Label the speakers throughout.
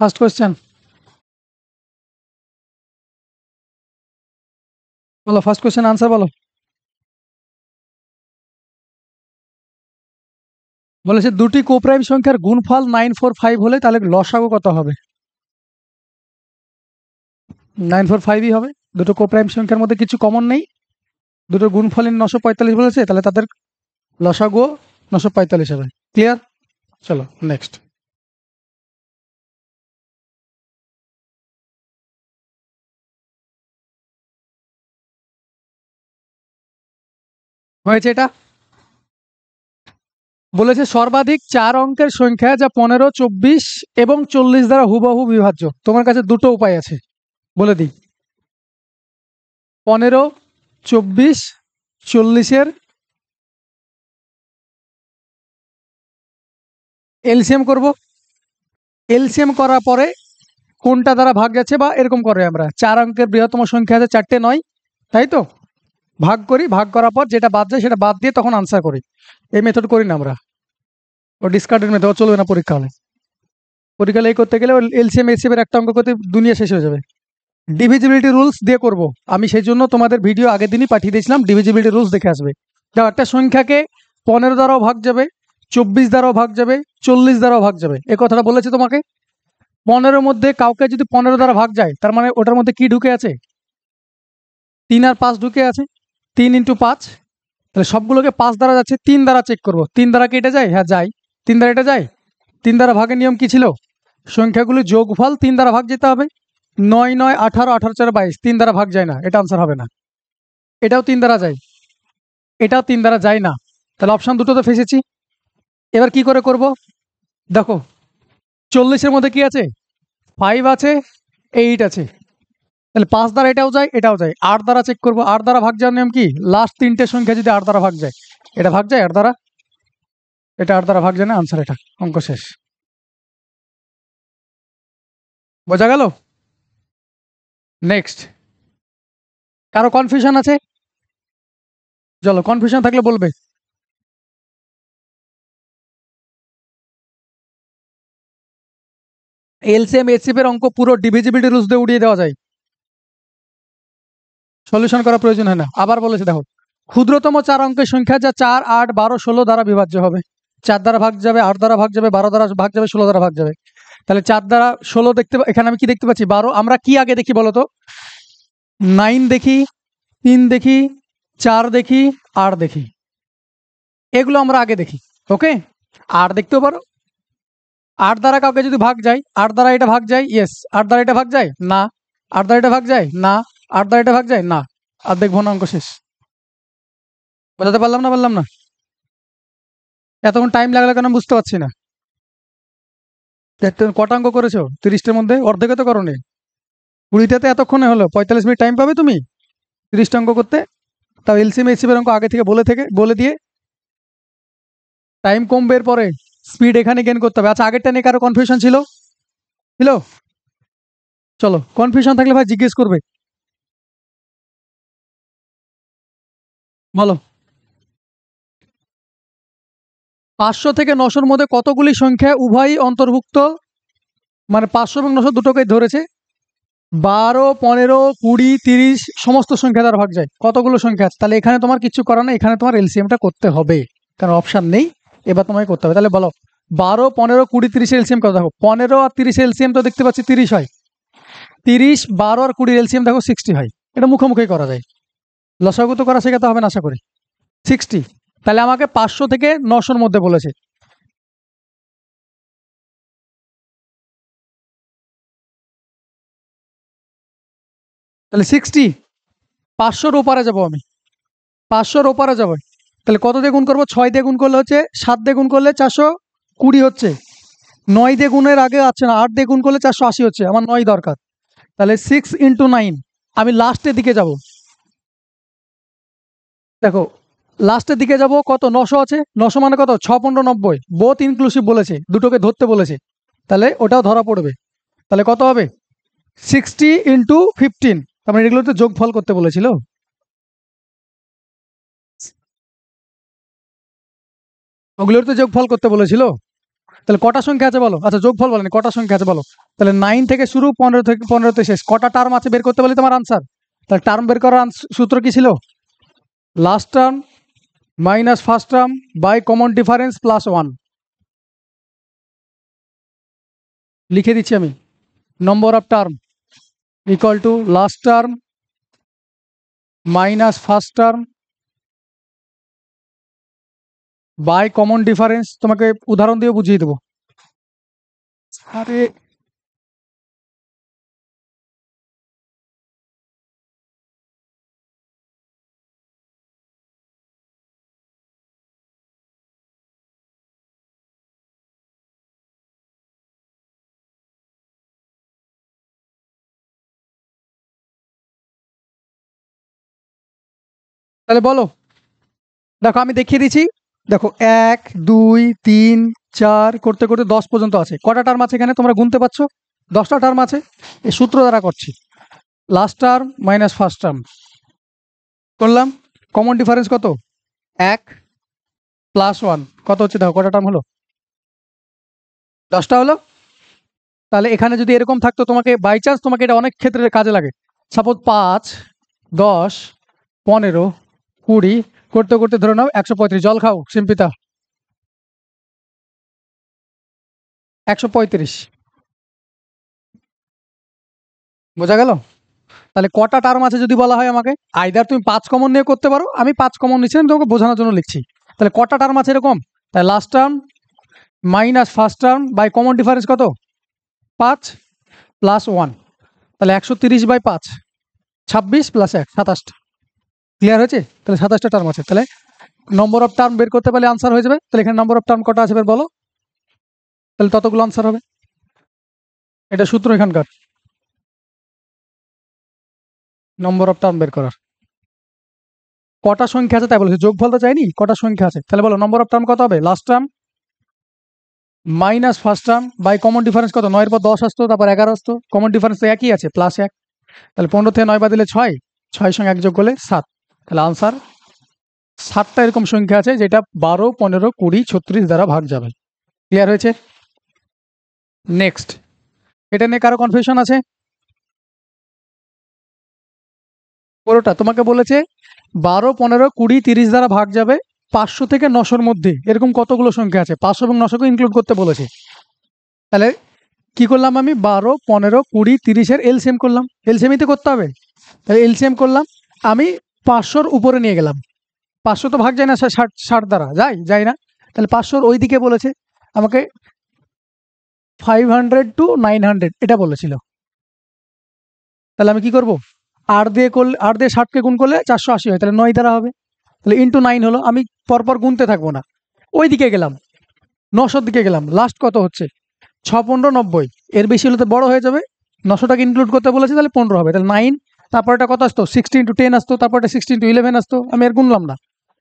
Speaker 1: First question বলো, first question answer বলো। বলেছে দুটি কোপ্রাইম সংখ্যার গুণফল 945 হলে তাহলে লসাগু কত হবে? 945ই হবে। দুটো কোপ্রাইম সংখ্যার মধ্যে কিছু কমন নেই, দুটোর গুণফলের 945 বলেছে, তাহলে তাদের লসাগু 945 হবে। ক্লিয়ার? চলো নেক্সট। হয়েছে এটা। বলেছে সর্বাধিক 4 অঙ্কের সংখ্যা যা 15, 24 এবং 40 দ্বারা হুবহু বিভাজ্য। তোমার কাছে দুটো উপায় আছে, বলে দিই। 15, 24, 40-এর এলসিএম করব। এলসিএম করার পরে কোনটা দ্বারা ভাগ যাচ্ছে, বা এরকম করে আমরা 4 অঙ্কের বৃহত্তম সংখ্যা আছে 4টে 9, তাই তো? ভাগ করি, ভাগ করার পর যেটা বাদ যায় সেটা বাদ দিয়ে তখন আনসার করি। এই মেথড করি না আমরা, ও ডিসকার্ডের মেথড চলবে না পরীক্ষা হলে। পরীক্ষা হলে এই করতে গেলে এলসিএম এলসিএম এর একটা অঙ্ক করতে দুনিয়া শেষ হয়ে যাবে। ডিভিজিবিলিটি রুলস দিয়ে করব আমি, সেই জন্য তোমাদের ভিডিও আগের দিনই পাঠিয়ে দিয়েছিলাম, ডিভিজিবিলিটি রুলস দেখে আসবে। দেখো, একটা সংখ্যাকে 15 দ্বারাও ভাগ যাবে, 24 দ্বারাও ভাগ যাবে, 40 দ্বারাও ভাগ যাবে, এ কথাটা বলেছে তোমাকে। 15-এর মধ্যে কাউকে যদি 15 দ্বারা ভাগ যায়, তার মানে ওটার মধ্যে কি ঢুকে আছে? 3 আর 5 ঢুকে আছে। 3 × 5, তাহলে সবগুলোকে 5 দ্বারা যাচ্ছে, 3 দ্বারা চেক করব। 3 দ্বারা কি এটা যায়? হ্যাঁ যায়। 3 দ্বারা এটা যায়। 3 দ্বারা ভাগের নিয়ম কি ছিল? সংখ্যাগুলো যোগফল 3 দ্বারা ভাগ যেতে হবে। 9, 9, 18, 18, 4, 22, 3 দ্বারা ভাগ যায় না, এটা আনসার হবে না। এটাও 3 দ্বারা যায়, এটাও 3 দ্বারা যায় না, তাহলে অপশন দুটো তো ফেসেছি। এবার কি করে করব? দেখো, 40-এর মধ্যে কি আছে? 5 আছে, 8 আছে, তাহলে 5 দ্বারা এটাও যায়, এটাও যায়। 8 দ্বারা চেক করবো, 8 দ্বারা ভাগ যাওয়ার নিয়ম কি? লাস্ট 3টে সংখ্যা যদি 8 দ্বারা ভাগ যায়, এটা ভাগ যায় 8 দ্বারা, এটা 8 দ্বারা ভাগ যায় না, আনসার এটা। অঙ্ক শেষ। বোঝা গেল? নেক্সট। কারো কনফিউশন আছে? চলো, কনফিউশন থাকলে বলবে। এলসিএম এইচসিএফ এর অঙ্ক পুরো ডিভিজিবিলিটি রুলস দিয়ে উড়িয়ে দেওয়া যায়, সলিউশন করার প্রয়োজন হয় না। আবার বলেছে দেখো, ক্ষুদ্রতম 4 অঙ্কের সংখ্যা যা 4, 8, 12, 16 দ্বারা বিভাজ্য হবে। 4 দ্বারা ভাগ যাবে, 8 দ্বারা ভাগ যাবে, 12 দ্বারা ভাগ যাবে, 16 দ্বারা ভাগ যাবে। তাহলে 4 দ্বারা 16 দেখতে, এখানে আমি কি দেখতে পাচ্ছি? 12। আমরা কি আগে দেখি বলতো? 9 দেখি, 3 দেখি, 4 দেখি, 8 দেখি, এগুলো আমরা আগে দেখি। ওকে, 8 দেখতেও পারো। 8 দ্বারা কাউকে যদি ভাগ যায়, 8 দ্বারা এটা ভাগ যায়, ইয়েস। 8 দ্বারা এটা ভাগ যায় না, 8 দ্বারা এটা ভাগ যায় না, 8 দ্বারা এটা ভাগ যায় না, আর দেখবো না, অঙ্ক শেষ। বোঝাতে পারলাম না? বললাম না? এতক্ষণ টাইম লাগলো কেন বুঝতে পারছি না। দেখতে কটা অঙ্ক করেছো? 30টার মধ্যে অর্ধেকে তো করোনি। 20টাতে এতক্ষণে হলো, 45 মিনিট টাইম পাবে তুমি 30টা অঙ্ক করতে। তাও এলসিএম এইচসিএফ এর অঙ্ক আগে থেকে বলে দিয়ে টাইম কমবে, এর পরে স্পিড এখানে গেন করতে হবে। আচ্ছা, আগেরটা নিয়ে কারো কনফিউশন ছিল? চলো, কনফিউশন থাকলে ভাই জিজ্ঞেস করবে। বলো, 500 থেকে 900-র মধ্যে কতগুলি সংখ্যা উভয়ই অন্তর্ভুক্ত? মানে 500 এবং 900 দুটোকেই ধরেছে। 12, 15, 20, 30 সমস্ত সংখ্যা দ্বারা ভাগ যায়। কতগুলো সংখ্যা আছে? তাহলে এখানে তোমার কিছু করার নেই, এখানে তোমার এলসিএমটা করতে হবে, কারণ অপশন নেই। এবার তোমাকে করতে হবে। তাহলে বলো, 12, 15, 20, 30 এলসিএম কত? দেখো, 15 আর 30 এলসিএম তো দেখতে পাচ্ছি 30 হয়। 30, 12 আর 20 এলসিএম দেখো 60 হয়। এটা মুখোমুখি করা যায়। লসাগু তো করা শেখাতে হবে না আশা করি। 60, তাহলে আমাকে 500 থেকে 900-র মধ্যে বলেছে। তাহলে 60, 500-র ওপারে যাবো আমি, 500-র ওপারে যাবো। তাহলে কত দিয়ে গুণ করবো? 6 দিয়ে গুণ করলে হচ্ছে, 7 দিয়ে গুণ করলে 420 হচ্ছে, 9 দিয়ে গুণের আগে আছে না, 8 দিয়ে গুণ করলে 480 হচ্ছে, আমার 9 দরকার। তাহলে 6 × 9, আমি লাস্টের দিকে যাব। দেখো, লাস্টের দিকে যাব, কত? 900 আছে, 900 মানে কত? 6, 15, 90, বোথ ইনক্লুসিভ বলেছে, দুটোকে ধরতে বলেছে, তাহলে ওটাও ধরা পড়বে। তাহলে কত হবে? 60 × 15, তার মানে এগুলো তো যোগফল করতে বলেছিল। ওগুলোর তো যোগফল করতে বলেছিল। তাহলে কটা সংখ্যা আছে বলো? আচ্ছা যোগফল বলেন, কটা সংখ্যা আছে বলো? তাহলে 9 থেকে শুরু, 15 থেকে 15 শেষ, কটা টার্ম আছে বের করতে বলি তোমার আনসার। তাহলে টার্ম বের করার সূত্র কি ছিল? Last term minus first term by common difference plus 1। লিখে দিচ্ছি আমি, number of term equal to last term minus first term by common difference. তোমাকে উদাহরণ দিয়ে বুঝিয়ে দেবো। আরে তাহলে বলো, দেখো আমি দেখিয়ে দিচ্ছি। দেখো 1 2 3 4 করতে করতে 10 পর্যন্ত আছে। কটা টার্ম আছে এখানে তোমরা গুনতে পারছো? 10টা টার্ম আছে। এই সূত্র দ্বারা করছি, last term minus first term করলাম, কমন ডিফারেন্স কত? 1 প্লাস 1 কত হচ্ছে? দেখো কটা টার্ম হলো? 10টা হলো। তাহলে এখানে যদি এরকম থাকতো, তোমাকে বাই চান্স তোমাকে এটা অনেক ক্ষেত্রে কাজে লাগে। সাপোজ 5 10 15 20 করতে করতে ধরে নাও 135। জল খাও সিম্পিতা। 135 বোঝা গেল? তাহলে কটা টার্ম আছে যদি বলা হয় আমাকে, আইদার তুমি 5 কমন নিয়ে করতে পারো, আমি 5 কমন নিচ্ছি, আমি তোমাকে বোঝানোর জন্য লিখছি। তাহলে কটা টার্ম আছে এরকম? তাহলে last term minus first term by common difference কত? 5 প্লাস 1। তাহলে 130/5 26 প্লাস 1 27টা। ক্লিয়ার হয়েছে? তাহলে 27টা টার্ম আছে। তাহলে নম্বর অফ টার্ম বের করতে পারলে আনসার হয়ে যাবে। তাহলে এখানে নম্বর অফ টার্ম কটা আছে বের বলো, তাহলে ততগুলো আনসার হবে। এটা সূত্র এখানকার, নম্বর অফ টার্ম বের করার। কটা সংখ্যা আছে তাই বলেছে, যোগফল তো চাইনি, কটা সংখ্যা আছে। তাহলে বলো নম্বর অফ টার্ম কত হবে? Last term minus first term by common difference কত? 9 এর পর 10 আসতো, তারপর 11 আসতো, কমন ডিফারেন্স তো একই আছে, প্লাস 1। তাহলে 15 থেকে 9 বাদ দিলে 6, 6 সঙ্গে 1 যোগ করলে 7। তাহলে আনসার 7টা এরকম সংখ্যা আছে যেটা 12 15 20 36 দ্বারা ভাগ যাবে। ক্লিয়ার হয়েছে? নেক্সট, এটা নিয়ে কারো কনফিউশন আছে? পুরোটা তোমাকে বলেছে 12 15 20 30 দ্বারা ভাগ যাবে 500 থেকে 900-র মধ্যে, এরকম কতগুলো সংখ্যা আছে? 500 এবং 900কে ইনক্লুড করতে বলেছে। তাহলে কি করলাম আমি? 12 15 20 30-এর এলসিএম করলাম। এলসিএমই তো করতে হবে। তাহলে এলসিএম করলাম, আমি 500-র উপরে নিয়ে গেলাম। 500 তো ভাগ যায় না 60 দ্বারা, যায় না। তাহলে 500-র ওই দিকে বলেছে আমাকে 500 to 900 এটা বলেছিল। তাহলে আমি কি করব? 8 দিয়ে করলে, 8 দিয়ে 60কে গুণ করলে 480 হয়, তাহলে 9 দ্বারা হবে। তাহলে ইন্টু 9 হলো। আমি পরপর গুনতে থাকবো না, ওই দিকে গেলাম, 900-র দিকে গেলাম। লাস্ট কত হচ্ছে? 6 15 90। এর বেশি হলে তো বড় হয়ে যাবে, 900টাকে ইনক্লুড করতে বলেছে, তাহলে 15 হবে। তাহলে 9, তারপর এটা কত আসতো? 16 to 10 আসতো, তারপর এটা 16 to 11 আসতো। আমি আর গুনলাম না,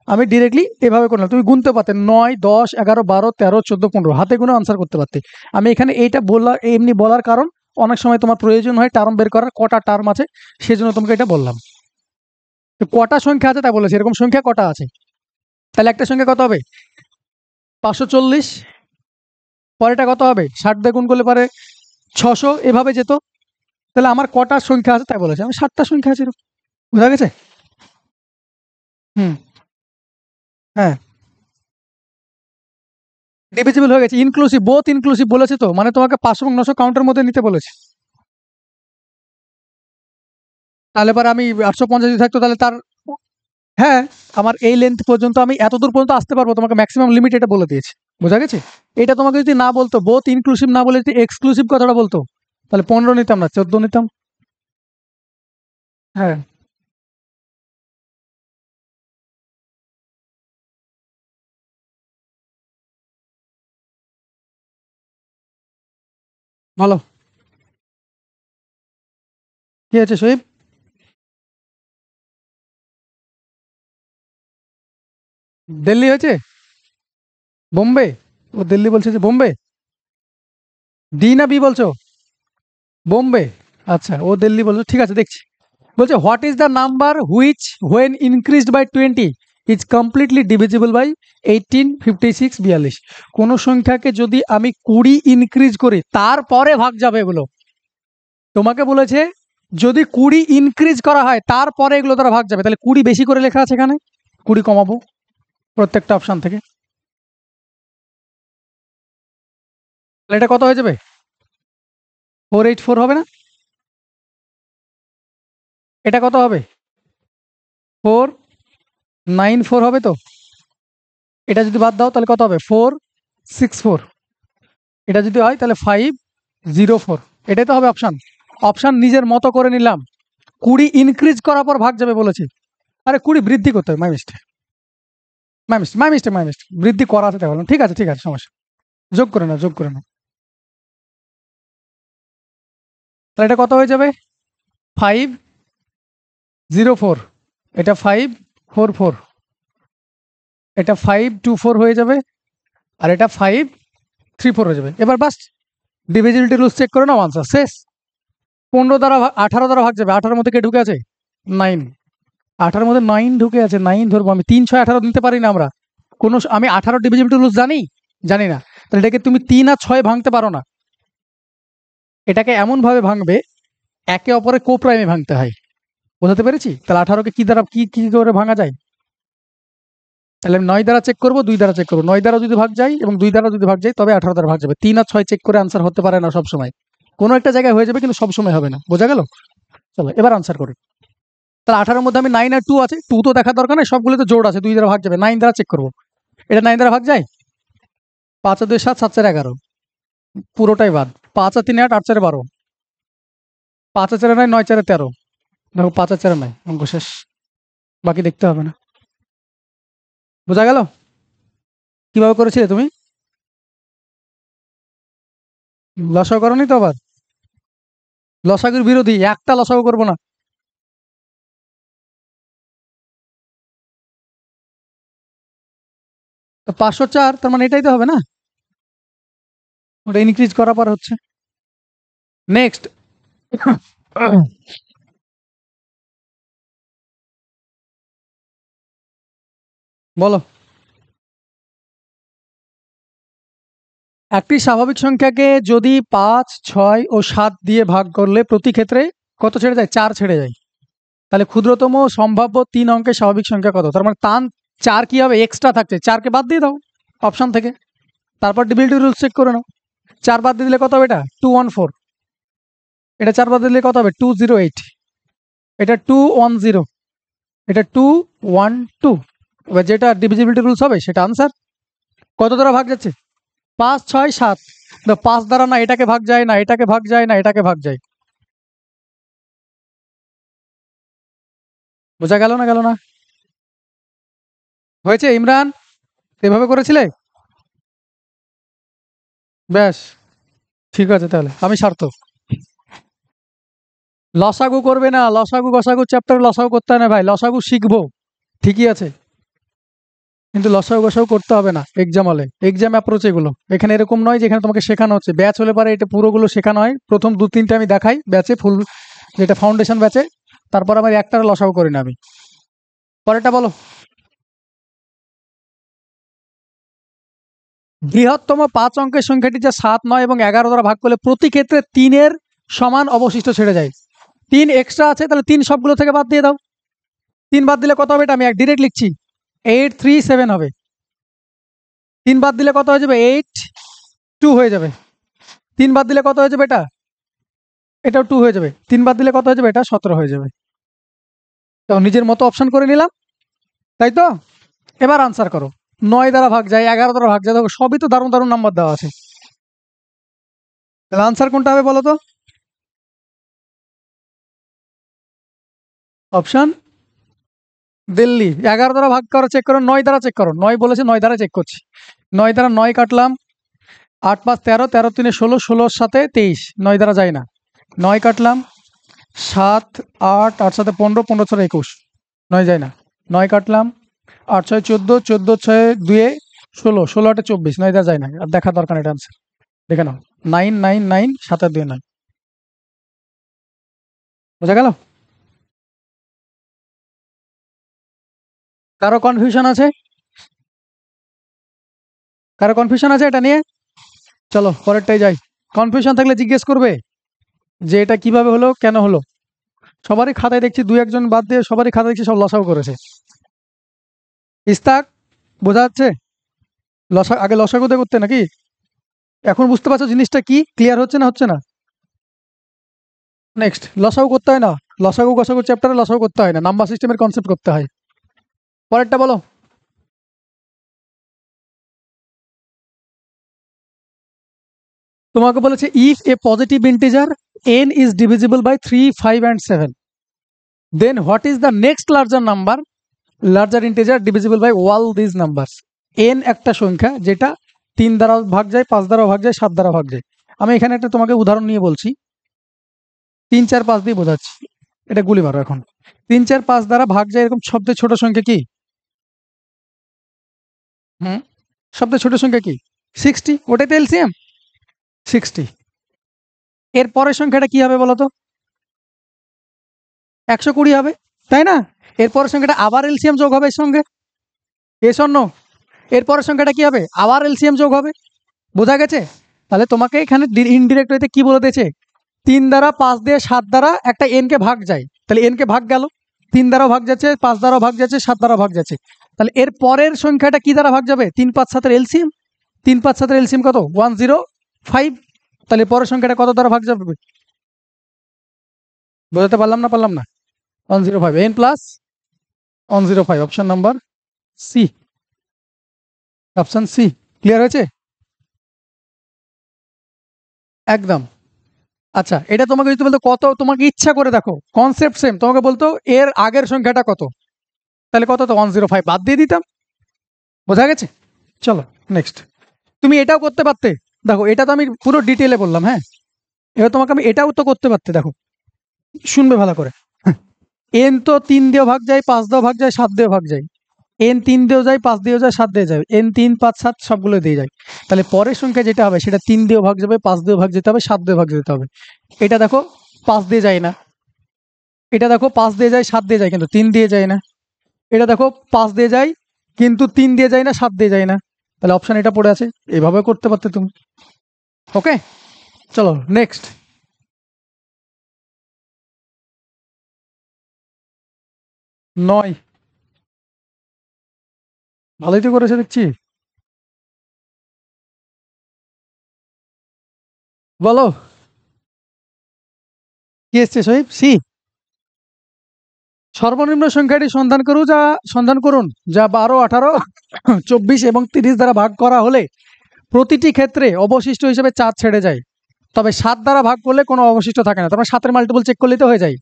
Speaker 1: আমি ডিরেক্টলি এভাবে করলাম। তুমি গুনতে পারতে 9 10 11 12 13 14 15 হাতে গুনে আনসার করতে পারতে। আমি এখানে এইটা বললাম, এমনি বলার কারণ অনেক সময় তোমার প্রয়োজন হয় টার্ম বের করার, কটা টার্ম আছে সেজন্য তোমাকে এটা বললাম। তো কটা সংখ্যা আছে তাই বলেছে, এরকম সংখ্যা কটা আছে। তাহলে একটা সংখ্যা কত হবে? 540। পরেরটা কত হবে? 60 দিয়ে গুণ করলে পারে 600, এভাবে যেত। তাহলে আমার কটা সংখ্যা আছে তাই বলেছে, আমি 7টা সংখ্যা আছে এরকম। বুঝা গেছে? হুম, হ্যাঁ, ডিভিজিবল হয়ে গেছে, ইনক্লুসিভ, বোথ ইনক্লুসিভ বলেছে তো, মানে তোমাকে 500 এবং 900 কাউন্টের মধ্যে নিতে বলেছে। তাহলে পরে আমি 850 যদি থাকতো তাহলে তার, হ্যাঁ, আমার এই লেন্থ পর্যন্ত, আমি এত দূর পর্যন্ত আসতে পারবো, তোমাকে ম্যাক্সিমাম লিমিট এটা বলে দিয়েছে। বোঝা গেছে? এটা তোমাকে যদি না বলতো, বোথ ইনক্লুসিভ না বলে যদি এক্সক্লুসিভ কথাটা বলতো, তাহলে 15 নিতাম না, 14 নিতাম। হ্যাঁ, ভালো। কি আছে শহীদ? দিল্লি হয়েছে? বোম্বে? ও দিল্লি বলছে যে বোম্বে। ডি না বি বলছো? বোম্বে। আচ্ছা, ও দিল্লি বলছো, ঠিক আছে দেখছি। বলছে what is the number which when increased by 20 is completely divisible by 18, 56, 42। কোনো সংখ্যাকে যদি আমি 20 ইনক্রিজ করি তারপরে ভাগ যাবে এগুলো। তোমাকে বলেছে যদি 20 ইনক্রিজ করা হয় তারপরে এগুলো দ্বারা ভাগ যাবে, তাহলে 20 বেশি করে লেখা আছে এখানে, 20 কমাবো প্রত্যেকটা অপশন থেকে। তাহলে এটা কত হয়ে যাবে? 484 হবে না? এটা কত হবে? 494 হবে তো? এটা যদি বাদ দাও তাহলে কত হবে? 464। এটা যদি হয় তাহলে 504। এটাই তো হবে অপশন। অপশন নিজের মতো করে নিলাম, 20 ইনক্রিজ করার পর ভাগ যাবে বলেছে। আরে 20 বৃদ্ধি করতে হবে, মাই মিস্টেক, বৃদ্ধি করা আছে তাই বললাম। ঠিক আছে ঠিক আছে, সমস্যা, যোগ করে নাও, যোগ করে নাও। তাহলে এটা কত হয়ে যাবে? 504, এটা 544, এটা 524 হয়ে যাবে, আর এটা 534 হয়ে যাবে। এবার বাস ডিভিজিবিলিটি রুলস চেক করে নাও, আনসার শেষ। 15 দ্বারা 18 দ্বারা ভাগ যাবে, 18 মধ্যে কে ঢুকে আছে? 9। 18 মধ্যে 9 ঢুকে আছে, 9 ধরবো আমি। 3, 6, 18 নিতে পারি না আমরা। আমি 18 ডিভিজিবিলিটি রুলস জানি না। তাহলে এটাকে তুমি 3 আর 6 ভাঙতে পারো না। এটাকে এমন ভাবে ভাঙবে একে অপরে কোপ্রাইমে ভাঙতে হয়। বোঝাতে পেরেছি? তাহলে 18কে কি দ্বারা কি করে ভাঙা যায়? তাহলে আমি 9 দ্বারা চেক করবো, 2 দ্বারা চেক করবো। 9 দ্বারা যদি ভাগ যায় এবং 2 দ্বারা যদি ভাগ যায় তবে 18 দ্বারা ভাগ যাবে। 3 আর 6 চেক করে আনসার হতে পারে না সবসময়। কোনো একটা জায়গায় হয়ে যাবে কিন্তু সবসময় হবে না। বোঝা গেল? চলো এবার আনসার করি। তাহলে 18 মধ্যে আমি 9 আর 2 আছে, 2 তো দেখার দরকার নেই, সবগুলো তো জোড় আছে, 2 দ্বারা ভাগ যাবে। 9 দ্বারা চেক করবো, এটা 9 দ্বারা ভাগ যায়? 5 আর 2 7, 7 4 11, পুরোটাই বাদ। 5 আর 3 8, 8 4 12, 5 আর 4 9, 9 4 13। দেখো 5 আর 4 9, অঙ্ক শেষ, বাকি দেখতে হবে না। বোঝা গেল কিভাবে করেছিলে তুমি? লসাগু করনি তো? আবার লসাগুর বিরোধী, একটা লসাগু করবো না। 504, তার মানে এটাই তো হবে না? ওটা ইনক্রিজ করার পর হচ্ছে। নেক্সট বলো। একটি স্বাভাবিক সংখ্যাকে যদি 5, 6 ও 7 দিয়ে ভাগ করলে প্রতি ক্ষেত্রে কত ছেড়ে যায়? 4 ছেড়ে যায়। তাহলে ক্ষুদ্রতম সম্ভাব্য 3 অঙ্কের স্বাভাবিক সংখ্যা কত? তার মানে 4 কি হবে? এক্সট্রা থাকছে, 4কে বাদ দিয়ে দাও অপশন থেকে, তারপর ডিভিজিবিলিটি রুলস চেক করে নাও। 4 বাদ দিয়ে দিলে কত হবে? এটা 214। এটা 4 বাদ দিলে কত হবে? 208। এটা 210। এটা 212। এবার যেটা ডিভিজিবিলিটি রুলস হবে সেটা আনসার। কত দ্বারা ভাগ যাচ্ছে? 5, 6, 7। 5 দ্বারা না এটাকে ভাগ যায়, না এটাকে ভাগ যায়, না এটাকে ভাগ যায়। বোঝা গেল না? গেল না? হয়েছে ইমরান? এভাবে করেছিলে? ব্যাস, ঠিক আছে, তাহলে আমি সার্থক। লসাগু করবে না, লসাগু গসাগু চ্যাপ্টার লসাগু করতে হয় না ভাই, লসাগু শিখবো ঠিকই আছে, কিন্তু লসাগু গসাগু করতে হবে না এক্সাম হলে। এক্সাম অ্যাপ্রোচ এগুলো, এখানে এরকম নয় যে এখানে তোমাকে শেখানো হচ্ছে। ব্যাচ হলে পারে এটা পুরোগুলো শেখানো হয়, প্রথম 2-3টে আমি দেখাই ব্যাচে, ফুল যেটা ফাউন্ডেশন ব্যাচে, তারপর আমার একটা লসাগু করি না আমি। পরেরটা বলো। বৃহত্তম 5 অঙ্কের সংখ্যাটি যা 7, 9 এবং 11 দ্বারা ভাগ করলে প্রতি ক্ষেত্রে 3-এর সমান অবশিষ্ট ছেড়ে যায়। 3 এক্সট্রা আছে, তাহলে 3 সবগুলো থেকে বাদ দিয়ে দাও। 3 বাদ দিলে কত হবে? এটা আমি ডিরেক্ট লিখছি, 837 হবে। 3 বাদ দিলে কত হয়ে যাবে? 82 হয়ে যাবে। 3 বাদ দিলে কত হয়ে যাবে? এটাও 2 হয়ে যাবে। 3 বাদ দিলে কত হয়ে যাবে? এটা 17 হয়ে যাবে। তো নিজের মতো অপশন করে নিলাম, তাই তো? এবার আনসার করো। 9 দ্বারা ভাগ যায়, 11 দ্বারা ভাগ যায়, দেখো সবই তো দারুণ দারুণ নাম্বার দেওয়া আছে। তাহলে আনসার কোনটা হবে বলো তো? অপশন দিল্লি। 11 দ্বারা ভাগ করো, চেক করো। 9 দ্বারা চেক করো, 9 বলেছে, 9 দ্বারা চেক করছি। 9 দ্বারা 9 কাটলাম, 8 5 13, 13 3 16, 16 7 23, 9 দ্বারা যায় না। 9 কাটলাম, 7 8, 8 7 15, 15 6 21, 9 যায় না। 9 কাটলাম, 8 6 14, 14 6 2 16, 16 8 24, 9 দ্বারা যায় না। আর দেখা দরকার এটা আনসার দেখে নাও। 9 9 9, 7 2 9। বোঝা গেল? কারো কনফিউশন আছে? কারো কনফিউশন আছে এটা নিয়ে? চলো পরেরটাই যাই। কনফিউশন থাকলে জিজ্ঞেস করবে যে এটা কিভাবে হলো, কেন হলো। সবারই খাতায় দেখছি, দুই একজন বাদ দিয়ে সবারই খাতায় দেখছি সব লসাগু করেছে। ইস্তাক, বোঝা যাচ্ছে? আগে লসাগুতে করতে নাকি? এখন বুঝতে পারছো জিনিসটা কি? ক্লিয়ার হচ্ছে না হচ্ছে না? নেক্সট, লসাগু করতে হয় না। লসাগু গসাগু চ্যাপ্টারে লসাগু করতে হয় না, নাম্বার সিস্টেমের কনসেপ্ট করতে হয়। পরেরটা বলো। তোমাকে বলেছে if A positive integer n is divisible by 3, 5 and 7, then what is the next larger number, larger integer divisible by all these numbers? n একটা সংখ্যা যেটা 3 দ্বারা ভাগ যায়, 5 দ্বারা ভাগ যায়, 7 দ্বারা ভাগ যায়। আমি এখানে একটা তোমাকে উদাহরণ নিয়ে বলছি। 3, 4, 5 দিয়ে বোঝাচ্ছি। এটা গুলি মারো এখন। 3, 4, 5 দ্বারা ভাগ যায় এরকম সবচেয়ে ছোট সংখ্যা কি? হুম, সবচেয়ে ছোট সংখ্যা কি? 60। ওটাই তো এলসিএম, 60। এর পরের সংখ্যাটা কি হবে বলো তো? 120 হবে, তাই না? এর পরের সংখ্যাটা আবার এলসিএম যোগ হবে এর সঙ্গে। এ শূন্য। এর পরের সংখ্যাটা কি হবে? আবার এলসিএম যোগ হবে। বোঝা গেছে? তাহলে তোমাকে এখানে ইনডিরেক্ট হইতে কি বলে দিয়েছে? 3 দ্বারা, 5 দিয়ে, 7 দ্বারা একটা এন কে ভাগ যায়, তাহলে এন কে ভাগ গেল। 3 দ্বারাও ভাগ যাচ্ছে, 5 দ্বারাও ভাগ যাচ্ছে, 7 দ্বারাও ভাগ যাচ্ছে। তাহলে এর পরের সংখ্যাটা কি দ্বারা ভাগ যাবে? 3, 5, 7 এর এলসিএম। 3, 5, 7 এর এলসিএম কত? 105। তাহলে পরের সংখ্যাটা কত দ্বারা ভাগ যাবে? বোঝাতে পারলাম না পারলাম না? 105, n plus 105, option number C. Option C. Clear হয়েছে? একদম। আচ্ছা, এটা তোমাকে যদি বলতো কত, তোমাকে ইচ্ছা করে দেখো, কনসেপ্ট সেম, তোমাকে বলতো এর আগের সংখ্যাটা কত, তাহলে কত? তো 105 বাদ দিয়ে দিতাম। বোঝা গেছে? চলো নেক্সট। তুমি এটাও করতে পারতে। দেখো, এটা তো আমি পুরো ডিটেলে বললাম, হ্যাঁ। এবার তোমাকে আমি এটাও তো করতে পারতে, দেখো শুনবে ভালো করে। এন তো 3 দিয়েও ভাগ যায়, 5 দিয়েও ভাগ যায়, 7 দিয়েও ভাগ যায়। এন 3 দিয়েও যায়, 5 দিয়েও যায়, 7 দিয়ে যায়, এন 3, 5, 7 সবগুলো দিয়ে যায়। তাহলে পরের সংখ্যা যেটা হবে সেটা 3 দিয়েও ভাগ যাবে, 5 দিয়েও ভাগ যেতে হবে, 7 দিয়েও ভাগ যেতে হবে। এটা দেখো 5 দিয়ে যায় না। এটা দেখো 5 দিয়ে যায়, 7 দিয়ে যায়, কিন্তু 3 দিয়ে যায় না। এটা দেখো 5 দিয়ে যায় কিন্তু 3 দিয়ে যায় না, 7 দিয়ে যায় না। তাহলে অপশন এটা পড়ে আছে। এভাবে করতে পারতে তুমি। ওকে, চলো নেক্সট। 9। ভালোই তো করেছে দেখছি। বলো কি এসছে সহিব? সি। সর্বনিম্ন সংখ্যাটি সন্ধান করুন যা 12, 18, 24 এবং 30 দ্বারা ভাগ করা হলে প্রতিটি ক্ষেত্রে অবশিষ্ট হিসেবে 4 ছেড়ে যায়। তবে 7 দ্বারা ভাগ করলে কোনো অবশিষ্ট থাকে না। তারপর 7 এর মাল্টিপল চেক করলেই তো হয়ে যায়।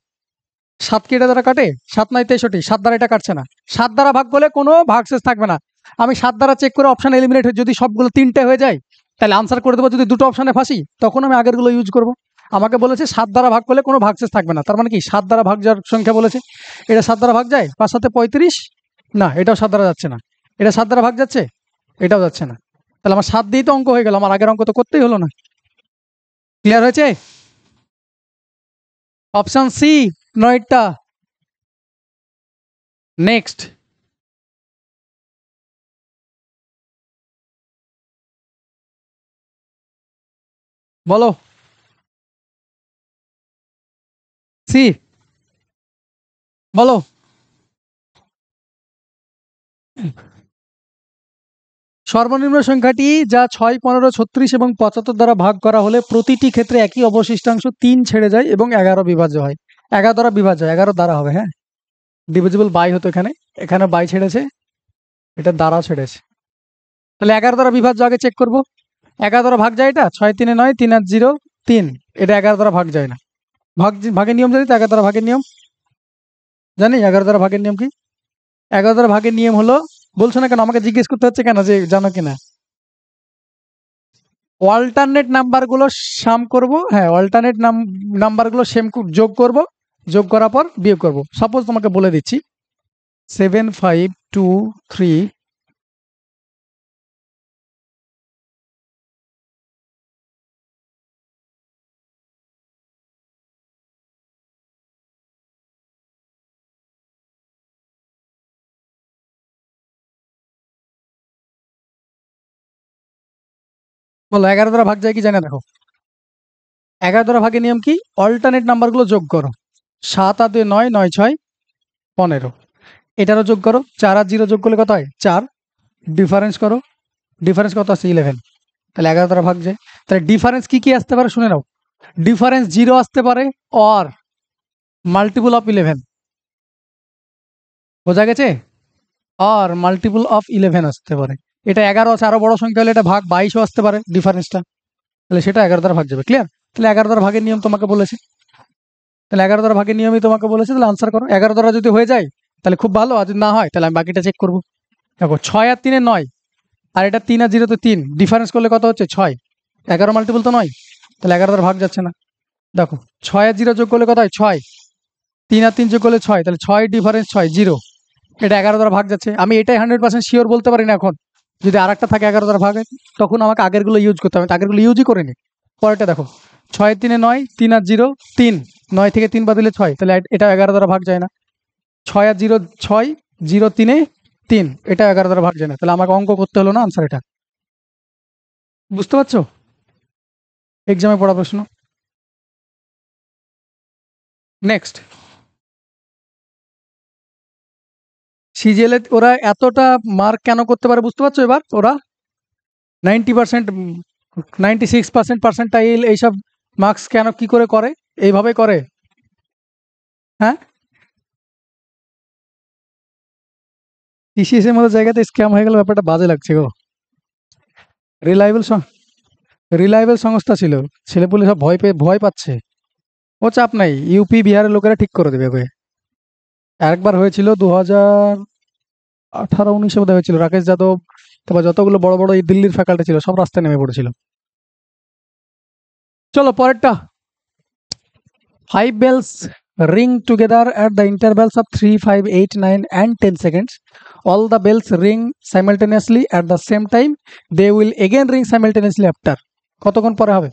Speaker 1: 7 কি এটা দ্বারা কাটে? 7 নয় 63, 7 দ্বারা এটা কাটছে না। 7 দ্বারা ভাগ করলে কোনো ভাগশেষ থাকবে না। আমি 7 দ্বারা চেক করে অপশন এলিমিনেট হয়ে যদি সবগুলো 3টে হয়ে যায়, তাহলে আনসার করে দেবো। যদি দুটো অপশনে ফাঁসি, তখন আমি আগেরগুলো ইউজ করব। আমাকে বলেছে 7 দ্বারা ভাগ করলে কোনো ভাগশেষ থাকবে না, তার মানে কি 7 দ্বারা ভাগ যাওয়ার সংখ্যা বলেছে। এটা 7 দ্বারা ভাগ যায়, 5 7 35। না, এটাও 7 দ্বারা যাচ্ছে না। এটা 7 দ্বারা ভাগ যাচ্ছে, এটাও যাচ্ছে না। তাহলে আমার 7 দিয়েই তো অঙ্ক হয়ে গেল, আমার আগের অঙ্ক তো করতেই হলো না। ক্লিয়ার হয়েছে? অপশন সি 9টা। নেক্সট বলো। সি বলো। সর্বনিম্ন সংখ্যাটি যা 6, 15, 36 এবং 75 দ্বারা ভাগ করা হলে প্রতিটি ক্ষেত্রে একই অবশিষ্টাংশ 3 ছেড়ে যায় এবং 11 বিভাজ্য হয়। 11 দ্বারা বিভাজ্য, 11 দ্বারা হবে, হ্যাঁ। ডিভিজিবল বাই হতো এখানে, এখানে বাই ছেড়েছে, এটা দ্বারা ছেড়েছে। তাহলে 11 দ্বারা বিভাজ্য আগে চেক করব। 11 দ্বারা ভাগ যায়, এটা 6 3 9, 3 8 0 3। এটা 11 দ্বারা ভাগ যায় না। ভাগের নিয়ম জানি তো? 11 দ্বারা ভাগের নিয়ম জানি। 11 দ্বারা ভাগের নিয়ম কি? 11 দ্বারা ভাগের নিয়ম হলো, বলছো না কেন? আমাকে জিজ্ঞেস করতে হচ্ছে কেন যে জানো কিনা? অল্টারনেট নাম্বারগুলো সাম করব, হ্যাঁ, অল্টারনেট নাম্বারগুলো যোগ করব। যোগ করার পর বিয়োগ করব। সাপোজ তোমাকে বলে দিচ্ছি 7 5 2 3 বলো 11 দ্বারা ভাগ যায় কি জানে দেখো। 11 দ্বারা ভাগের নিয়ম কি? অল্টারনেট নাম্বারগুলো যোগ করো। 7 আর 2 9, 9 6 15। এটারও যোগ করো, 4 আর 0 যোগ করলে কত হয়? 4। ডিফারেন্স করো, ডিফারেন্স কত আছে? 11। তাহলে 11 দ্বারা ভাগ যায়। তাহলে ডিফারেন্স কি কি আসতে পারে শুনে নাও। ডিফারেন্স 0 আসতে পারে, অর মাল্টিপল অফ 11। বোঝা গেছে? আর মাল্টিপল অফ 11 আসতে পারে। এটা 11 আছে, আরো বড় সংখ্যা হলে এটা ভাগ 22ও আসতে পারে ডিফারেন্সটা। তাহলে সেটা 11 দ্বারা ভাগ যাবে। ক্লিয়ার? তাহলে 11 দ্বারা ভাগের নিয়ম তোমাকে বলেছে। তাহলে 11 দ্বারা ভাগের নিয়মই তোমাকে বলেছে, তাহলে আনসার করো। 11 দ্বারা যদি হয়ে যায় তাহলে খুব ভালো, আর যদি না হয় তাহলে আমি বাকিটা চেক করবো। দেখো 6 আর 3 9, আর এটা 3 আর 0 তো 3, ডিফারেন্স করলে কত হচ্ছে? 6। 11 মাল্টিপল তো নয়, তাহলে 11 দ্বারা ভাগ যাচ্ছে না। দেখো 6 আর 0 যোগ করলে কত হয়? 6। 3 আর 3 যোগ করলে 6, তাহলে 6 ডিফারেন্স 6 0। এটা 11 দ্বারা ভাগ যাচ্ছে। আমি এটাই 100% শিওর বলতে পারি না এখন। যদি আর একটা থাকে 11 দ্বারা ভাগে, তখন আমাকে আগেরগুলো ইউজ করতে হবে। আগেরগুলো ইউজই করিনি। পরেরটা দেখো 6 3 9, 3 আর 0 3, 9 থেকে 3 বাদ দিলে 6, তাহলে এটা 11 দ্বারা ভাগ যায় না। 6 আর 0 6, 0 3 3, এটা 11 দ্বারা ভাগ যায় না। তাহলে আমাকে অঙ্ক করতে হলো না, আনসার এটা। বুঝতে পারছো? এক্সামে পড়া প্রশ্ন। নেক্সট, সিজিএলে ওরা এতটা মার্ক কেন করতে পারে বুঝতে পারছো? এবার ওরা 90%, 96% পার্সেন্টাইল এইসব মার্কস কেন কি করে করে? এইভাবে করে। হ্যাঁ, টিসিএস এর মতো জায়গাতে স্ক্যাম হয়ে গেল, ব্যাপারটা বাজে লাগছে গো। রিলায়েবল রিলায়েবল সংস্থা ছিল, ছেলেপুলে সব ভয় পাচ্ছে। ও চাপ নাই, ইউপি বিহারের লোকেরা ঠিক করে দেবে ওকে। আরেকবার হয়েছিল 2018-19 বোধহয় হয়েছিল, রাকেশ যাদব, তারপর যতগুলো বড় বড় এই দিল্লির ফ্যাকাল্টি ছিল সব রাস্তায় নেমে পড়েছিল। চলো পরেরটা। 5 bells ring together at the intervals of 3, 5, 8, 9 and 10 seconds. All the bells ring simultaneously at the same time. They will again ring simultaneously after. কতক্ষণ পরে হবে?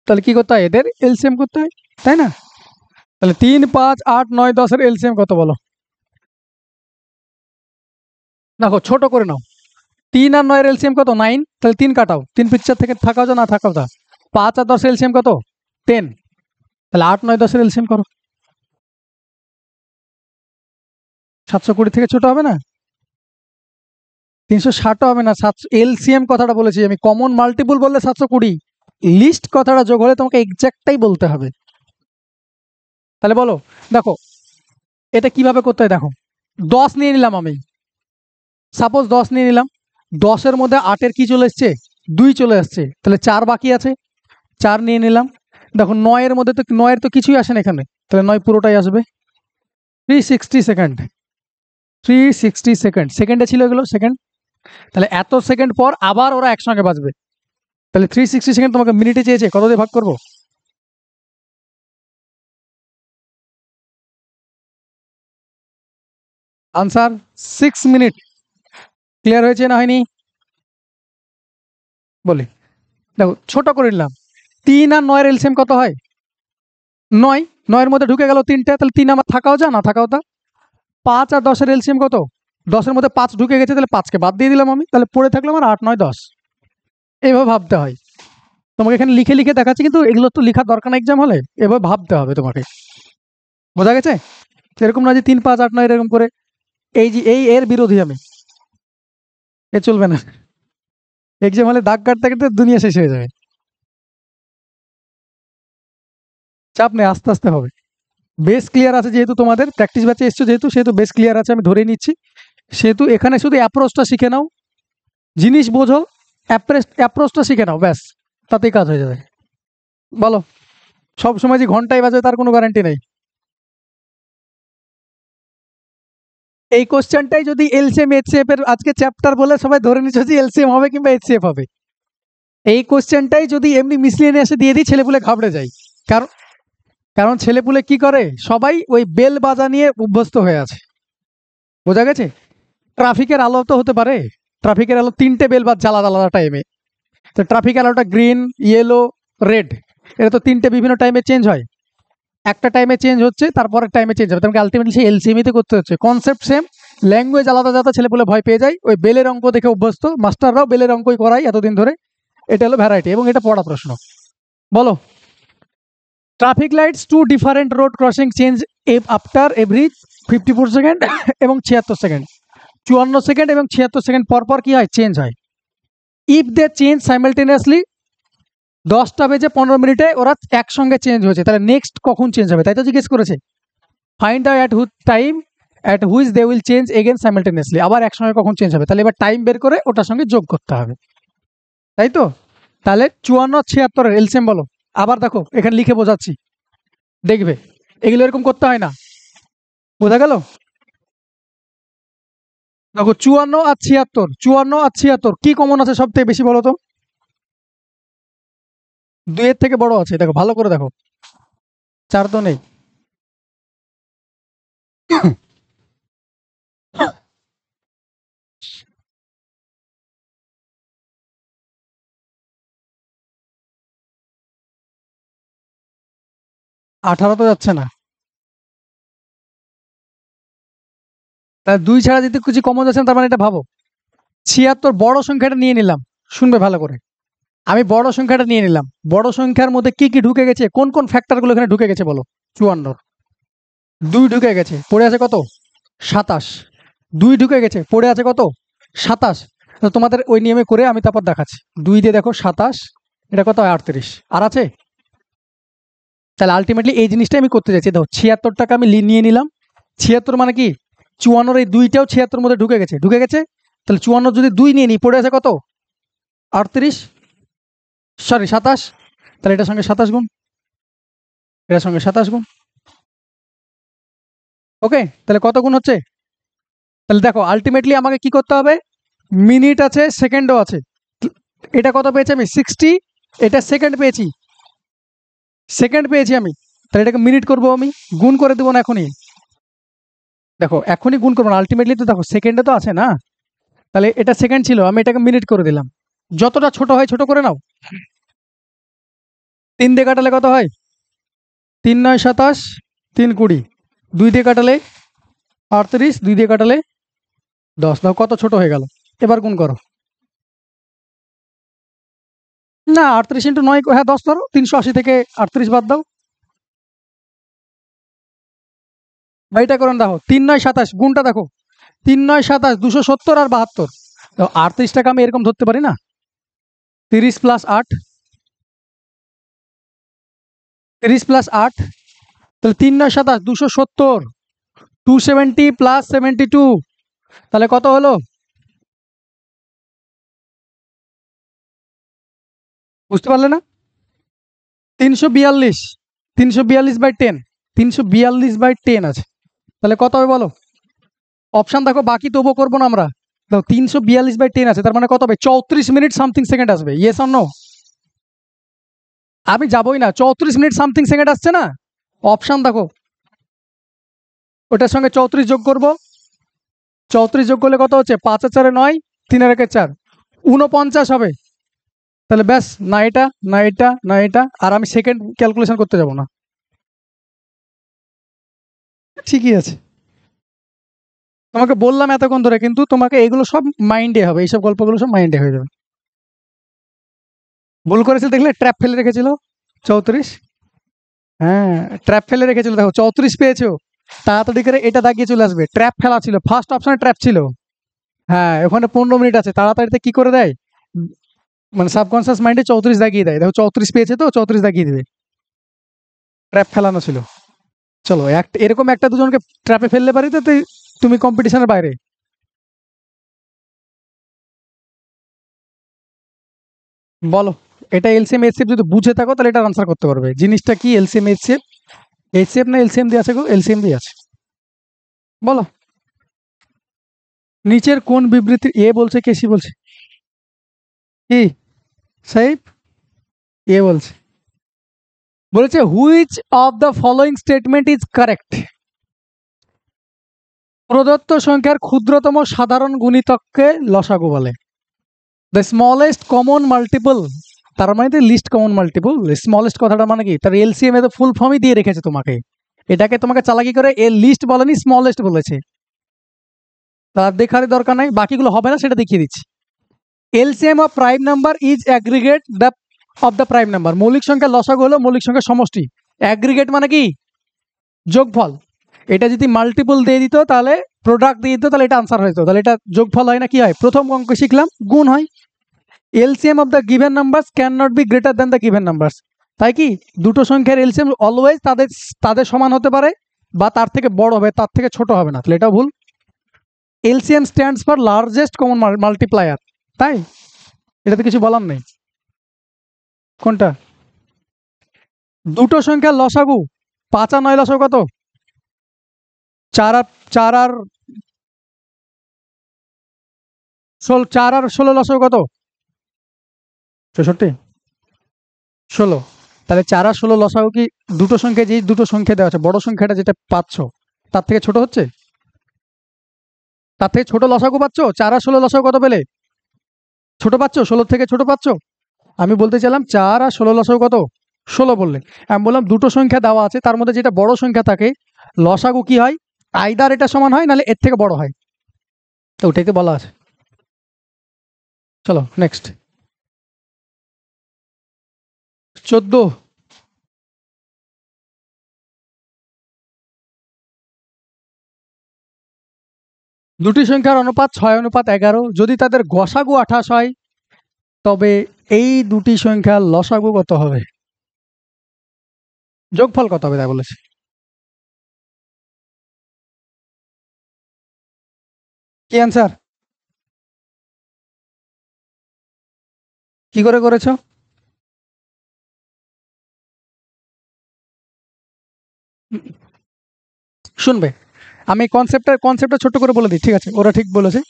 Speaker 1: তাহলে কি করতে হয়? এদের এলসিএম করতে হয়, তাই না? তাহলে 3, 5, 8, 9, 10 এর এলসিএম কত বলো? দেখো ছোট করে নাও। 3 আর 9 এর এলসিএম কত? 9। তাহলে 3 কাটাও, 3 পিকচার থেকে থাকাও যা না থাকাও যা। 5 আর 10 এর এলসিএম কত? 10। তাহলে 8, 9, 10 এর এলসিএম করো। 720 থেকে ছোট হবে না? 360 হবে না, 700। এলসিএম কথাটা বলেছি আমি, কমন মাল্টিপল বললে 720, লিস্ট কথাটা যোগ হলে তোমাকে এক্সাক্টটাই বলতে হবে। তাহলে বলো, দেখো এটা কিভাবে করতে হয়। দেখো 10 নিয়ে নিলাম আমি, সাপোজ 10 নিয়ে নিলাম। 10-এর মধ্যে 8-এর কি চলে এসছে? 2 চলে আসছে, তাহলে 4 বাকি আছে, 4 নিয়ে নিলাম। দেখো 9-এর মধ্যে তো 9-এর তো কিছুই আসে না এখানে, তাহলে 9 পুরোটাই আসবে। 360 সেকেন্ড, 360 সেকেন্ড, সেকেন্ডে ছিল এগুলো সেকেন্ড। তাহলে এত সেকেন্ড পর আবার ওরা একসঙ্গে বাজবে। তাহলে 360 সেকেন্ড তোমাকে মিনিটে চেয়েছে, কত দিয়ে ভাগ করবো? Answer 6 minute. ক্লিয়ার হয়েছে না হয়নি? বলি, দেখো ছোট করে নিলাম। 3 আর 9-এর এলসিএম কত হয়? 9। 9-এর মধ্যে ঢুকে গেল 3টে, তাহলে 3 আমার থাকাও যা না থাকাও তা। 5 আর 10-এর এলসিএম কত? 10-এর মধ্যে 5 ঢুকে গেছে, তাহলে 5কে বাদ দিয়ে দিলাম আমি, তাহলে পড়ে থাকলো আমার 8, 9, 10। এইভাবে ভাবতে হয়। তোমাকে এখানে লিখে লিখে দেখাচ্ছি, কিন্তু এগুলো তো লেখার দরকার না এক্সাম হলে, এভাবে ভাবতে হবে তোমাকে। বোঝা গেছে? এরকম না যে 3, 5, 8, 9 এরকম করে। এই যে এর বিরোধী আমি, এ চলবে না। এক্সাম হলে দাগ কাটতে কাটতে দুনিয়া শেষ হয়ে যাবে। চাপ নেই, আস্তে আস্তে হবে। বেস ক্লিয়ার আছে যেহেতু, তোমাদের প্র্যাকটিস ব্যাচে এসছো যেহেতু, সেহেতু বেস ক্লিয়ার আছে আমি ধরে নিচ্ছি। সেহেতু এখানে শুধু অ্যাপ্রোচটা শিখে নাও, জিনিস বোঝো, অ্যাপ্রোচটা শিখে নাও, ব্যাস, তাতেই কাজ হয়ে যাবে। বলো, সব সময় যে ঘন্টায় বাজবে তার কোনো গ্যারান্টি নেই। এই কোশ্চেনটাই যদি এলসিএম এইচসিএফ এর আজকে চ্যাপ্টার বলে সবাই ধরে নিচ্ছ যে এলসিএম হবে কিংবা এইচসিএফ হবে, এই কোশ্চেনটাই যদি এমনি মিসলিনিয়াসে দিয়ে দিই, ছেলেপুলে ঘাবড়ে যায়। কারণ কারণ ছেলেপুলে কি করে, সবাই ওই বেল বাজা নিয়ে অভ্যস্ত হয়ে আছে। বোঝা গেছে? ট্রাফিকের আলো তো হতে পারে, ট্রাফিকের আলো 3টে বেল বাজছে আলাদা আলাদা টাইমে। তো ট্রাফিক আলোটা গ্রিন, ইয়েলো, রেড, এটা তো 3টে বিভিন্ন টাইমে চেঞ্জ হয়। একটা টাইমে চেঞ্জ হচ্ছে, তারপরের টাইমে চেঞ্জ হবে, তোমাকে আলটিমেটলি সেই এলসিএমই তে করতে হচ্ছে। কনসেপ্ট সেম, ল্যাঙ্গুয়েজ আলাদা আলাদা ছেলেপুলে ভয় পেয়ে যায়, ওই বেলের অঙ্ক দেখে অভ্যস্ত, মাস্টাররাও বেলের অঙ্কই করায় এতদিন ধরে। এটা হলো ভ্যারাইটি এবং এটা পড়া প্রশ্ন। বলো, traffic lights two different road crossing change after every 54 second এবং 76 সেকেন্ড, 54 সেকেন্ড এবং 76 সেকেন্ড পর পর কি হয়, চেঞ্জ হয়। ইফ দে চেঞ্জ সাইমালটেনিয়াসলি, 10টা বেজে 15 মিনিটে ওরা একসঙ্গে চেঞ্জ হয়েছে, তাহলে নেক্সট কখন চেঞ্জ হবে, তাই তো জিজ্ঞেস করেছে। Find out at which time at which they will change again simultaneously, আবার একসঙ্গে কখন চেঞ্জ হবে, তাহলে এবার টাইম বের করে ওটার সঙ্গে যোগ করতে হবে, তাই তো। তাহলে 54 76 এলসিএম বলো। আবার দেখো এখানে লিখে বোঝাচ্ছি, দেখবে এগুলো এরকম করতে হয় না, বোঝা গেল। দেখো 54 আর 76, 54 আর 76 কি কমন আছে সব থেকে বেশি বলো তো? 2 এর থেকে বড় আছে, দেখো ভালো করে দেখো, 4 তো নেই। আঠারো তো যাচ্ছে না, তাহলে 2 ছাড়া যদি কিছু কমন যাচ্ছে না, তার মানে এটা ভাবো। 76 বড় সংখ্যাটা নিয়ে নিলাম, শুনবে ভালো করে, আমি বড় সংখ্যাটা নিয়ে নিলাম, বড় সংখ্যার মধ্যে কি কি ঢুকে গেছে, কোন কোন ফ্যাক্টরগুলো এখানে ঢুকে গেছে বলো। 54 2 ঢুকে গেছে, পড়ে আছে কত, 27। 2 ঢুকে গেছে, পড়ে আছে কত, 27। তো তোমাদের ওই নিয়মে করে আমি তারপর দেখাচ্ছি। 2 দিয়ে দেখো 27, এটা কত হয়, 38। আর আছে, তাহলে আলটিমেটলি এই জিনিসটা আমি করতে চাইছি। দেখো 76টাকে আমি নিয়ে নিলাম, 76 মানে কি, 54 এই 2টাও 76 মধ্যে ঢুকে গেছে, ঢুকে গেছে। তাহলে 54 যদি 2 নিয়ে নিই, পড়ে আছে কত, 38, সরি 27। তাহলে এটার সঙ্গে 27 গুণ, এটার সঙ্গে 27 গুণ, ওকে। তাহলে কত গুণ হচ্ছে, তাহলে দেখো আলটিমেটলি আমাকে কি করতে হবে, মিনিট আছে, সেকেন্ডও আছে। এটা কত পেয়েছি আমি, 60, এটা সেকেন্ড পেয়েছি, সেকেন্ড পেয়েছি আমি, তাহলে এটাকে মিনিট করব, আমি গুণ করে দেবো না এখনই। দেখো এখনই গুণ করবো না, আলটিমেটলি তো দেখো সেকেন্ডে তো আছে না, তাহলে এটা সেকেন্ড ছিল, আমি এটাকে মিনিট করে দিলাম। যতটা ছোট হয় ছোট করে নাও। 3 দিয়ে কাটালে কত হয়, 3 9 27, 3 20, 2 দিয়ে কাটালে 38, 2 দিয়ে কাটালে 10, দাও কত ছোট হয়ে গেল। এবার গুণ করো, না 38 × 9, হ্যাঁ 10 ধরো, 380 থেকে 38 বাদ দাও, এইটা করুন। দেখো 3 9 27, গুণটা দেখো, 3 9 27, 270 আর 72। তো 38টাকে আমি এরকম ধরতে পারি না, 30 + 8, 30 + 8, তাহলে 3 9 27, 270, 270 + 72, তাহলে কত হলো, বুঝতে পারলে না, 342, 342/10, 342/10 আছে, তাহলে কত হবে বলো। অপশন দেখো, বাকি তবুও করবো না আমরা। দেখো 342/10 আছে, তার মানে কত হবে, 34 মিনিট সামথিং সেকেন্ড আসবে, ইয়েস অর নো। আমি যাবোই না, 34 মিনিট সামথিং সেকেন্ড আসছে না, অপশন দেখো, ওটার সঙ্গে 34 যোগ করব, 34 যোগ করলে কত হচ্ছে, 5 আর 4 9, 3 আর 1 4, 49 হবে। তাহলে ব্যাস, না এটা না এটা না এটা, আর আমি সেকেন্ড ক্যালকুলেশন করতে যাব না, ঠিকই আছে। তোমাকে বললাম এতক্ষণ ধরে, কিন্তু তোমাকে এগুলো সব মাইন্ডে হবে, এইসব গল্পগুলো সব মাইন্ডে হয়ে যাবে। ভুল করেছিল দেখলে, ট্র্যাপ ফেলে রেখেছিল 34, হ্যাঁ ট্র্যাপ ফেলে রেখেছিল, দেখো 34 পেয়েছো, তাড়াতাড়ি করে এটা দাগিয়ে চলে আসবে, ট্র্যাপ ফেলা ছিল, ফার্স্ট অপশনে ট্র্যাপ ছিল। হ্যাঁ ওখানে 15 মিনিট আছে, তাড়াতাড়িতে কি করে দেয়, মানে সাবকনসিয়াস মাইন্ডে 34 দাগিয়ে দেয়, দেখো 34 পেয়েছে তো 34 দাগিয়ে দিবে, ট্র্যাপ ফেলানো ছিল। চলো এরকম একটা দুজনকে ট্র্যাপে ফেললে পারি তো তুমি কম্পিটিশনের বাইরে। বলো, এটা এলসিএম এইচসিএফ যদি বুঝে থাকো তাহলে এটা আনসার করতে পারবে, জিনিসটা কি এলসিএম এইচসিএফ, এইচসিএফ না এলসিএম দিয়ে আছে গো, এলসিএম দিয়ে আছে। বলো, নিচের কোন বিবৃতি, এ বলছে কে সি বলছে, কি সাইব, এ বলছে, বলেছে which of the following statement is correct, প্রদত্ত সংখ্যার ক্ষুদ্রতম সাধারণ গুণিতককে লসাগু বলে। দ্য স্মলেস্ট কমন মাল্টিপল, তার মানে লিস্ট কমন মাল্টিপল, স্মলেস্ট কথাটা মানে কি, তার এলসিএম এ তো ফুল ফর্মই দিয়ে রেখেছে তোমাকে, এটাকে তোমাকে চালাকি করে এর লিস্ট বলেনি, স্মলেস্ট বলেছে। তার দেখারই দরকার নাই, বাকিগুলো হবে না সেটা দেখিয়ে দিচ্ছি। LCM of prime number is aggregate the of the prime number. মৌলিক সংখ্যা লসাগু হলো মৌলিক সংখ্যার সমষ্টি। অ্যাগ্রিগেট মানে কি? যোগফল। এটা যদি মাল্টিপল দিয়ে দিত তাহলে প্রোডাক্ট দিয়ে দিত তাহলে এটা আনসার হইতো, তাহলে এটা যোগফল হয় না কি হয়? প্রথম অঙ্ক শিখলাম গুণ হয়। LCM of the given numbers can not be greater than the given numbers. তাই কি দুটো সংখ্যার এলসিএম অলওয়েজ তাদের তাদের সমান হতে পারে বা তার থেকে বড় হবে, তার থেকে ছোট হবে না, তাহলে এটাও ভুল। LCM stands for largest common multiplier, তাই এটাতে কিছু বলার নেই। কোনটা? দুটো সংখ্যার লসাগু 5 আর 9 লসাগু কত? 4 আর 16 লসাগু কত? 64, 16। তাহলে 4 আর 16 লসাগু কি দুটো সংখ্যা, যে দুটো সংখ্যা দেওয়া আছে বড় সংখ্যাটা যেটা পাচ্ছ তার থেকে ছোট হচ্ছে? তার থেকে ছোট লসাগু পাচ্ছ? 4 আর 16 লসাগু কত পেলে? ছোট পাচ্ছ, 16 থেকে ছোট পাচ্ছ। আমি বলতে চাইলাম 4 আর 16 লসাগু কত? 16 বললে। আমি বললাম দুটো সংখ্যা দেওয়া আছে তার মধ্যে যেটা বড় সংখ্যা থাকে লসাগু কি হয়? আইদার এটা সমান হয় নাহলে এর থেকে বড় হয়, তো ওটাই তো বলা আছে। চলো নেক্সট। 14। দুটি সংখ্যার অনুপাত 6:11। যদি তাদের গসাগু 28 হয় তবে এই দুটি সংখ্যার লসাগু কত হবে? যোগফল কত হবে তাই বলেছে। কি অ্যান্সার? কি করে করেছো? শুনবে, আমি কনসেপ্টটা ছোট্ট করে বলে দিই, ঠিক আছে? ওরা ঠিক বলেছে।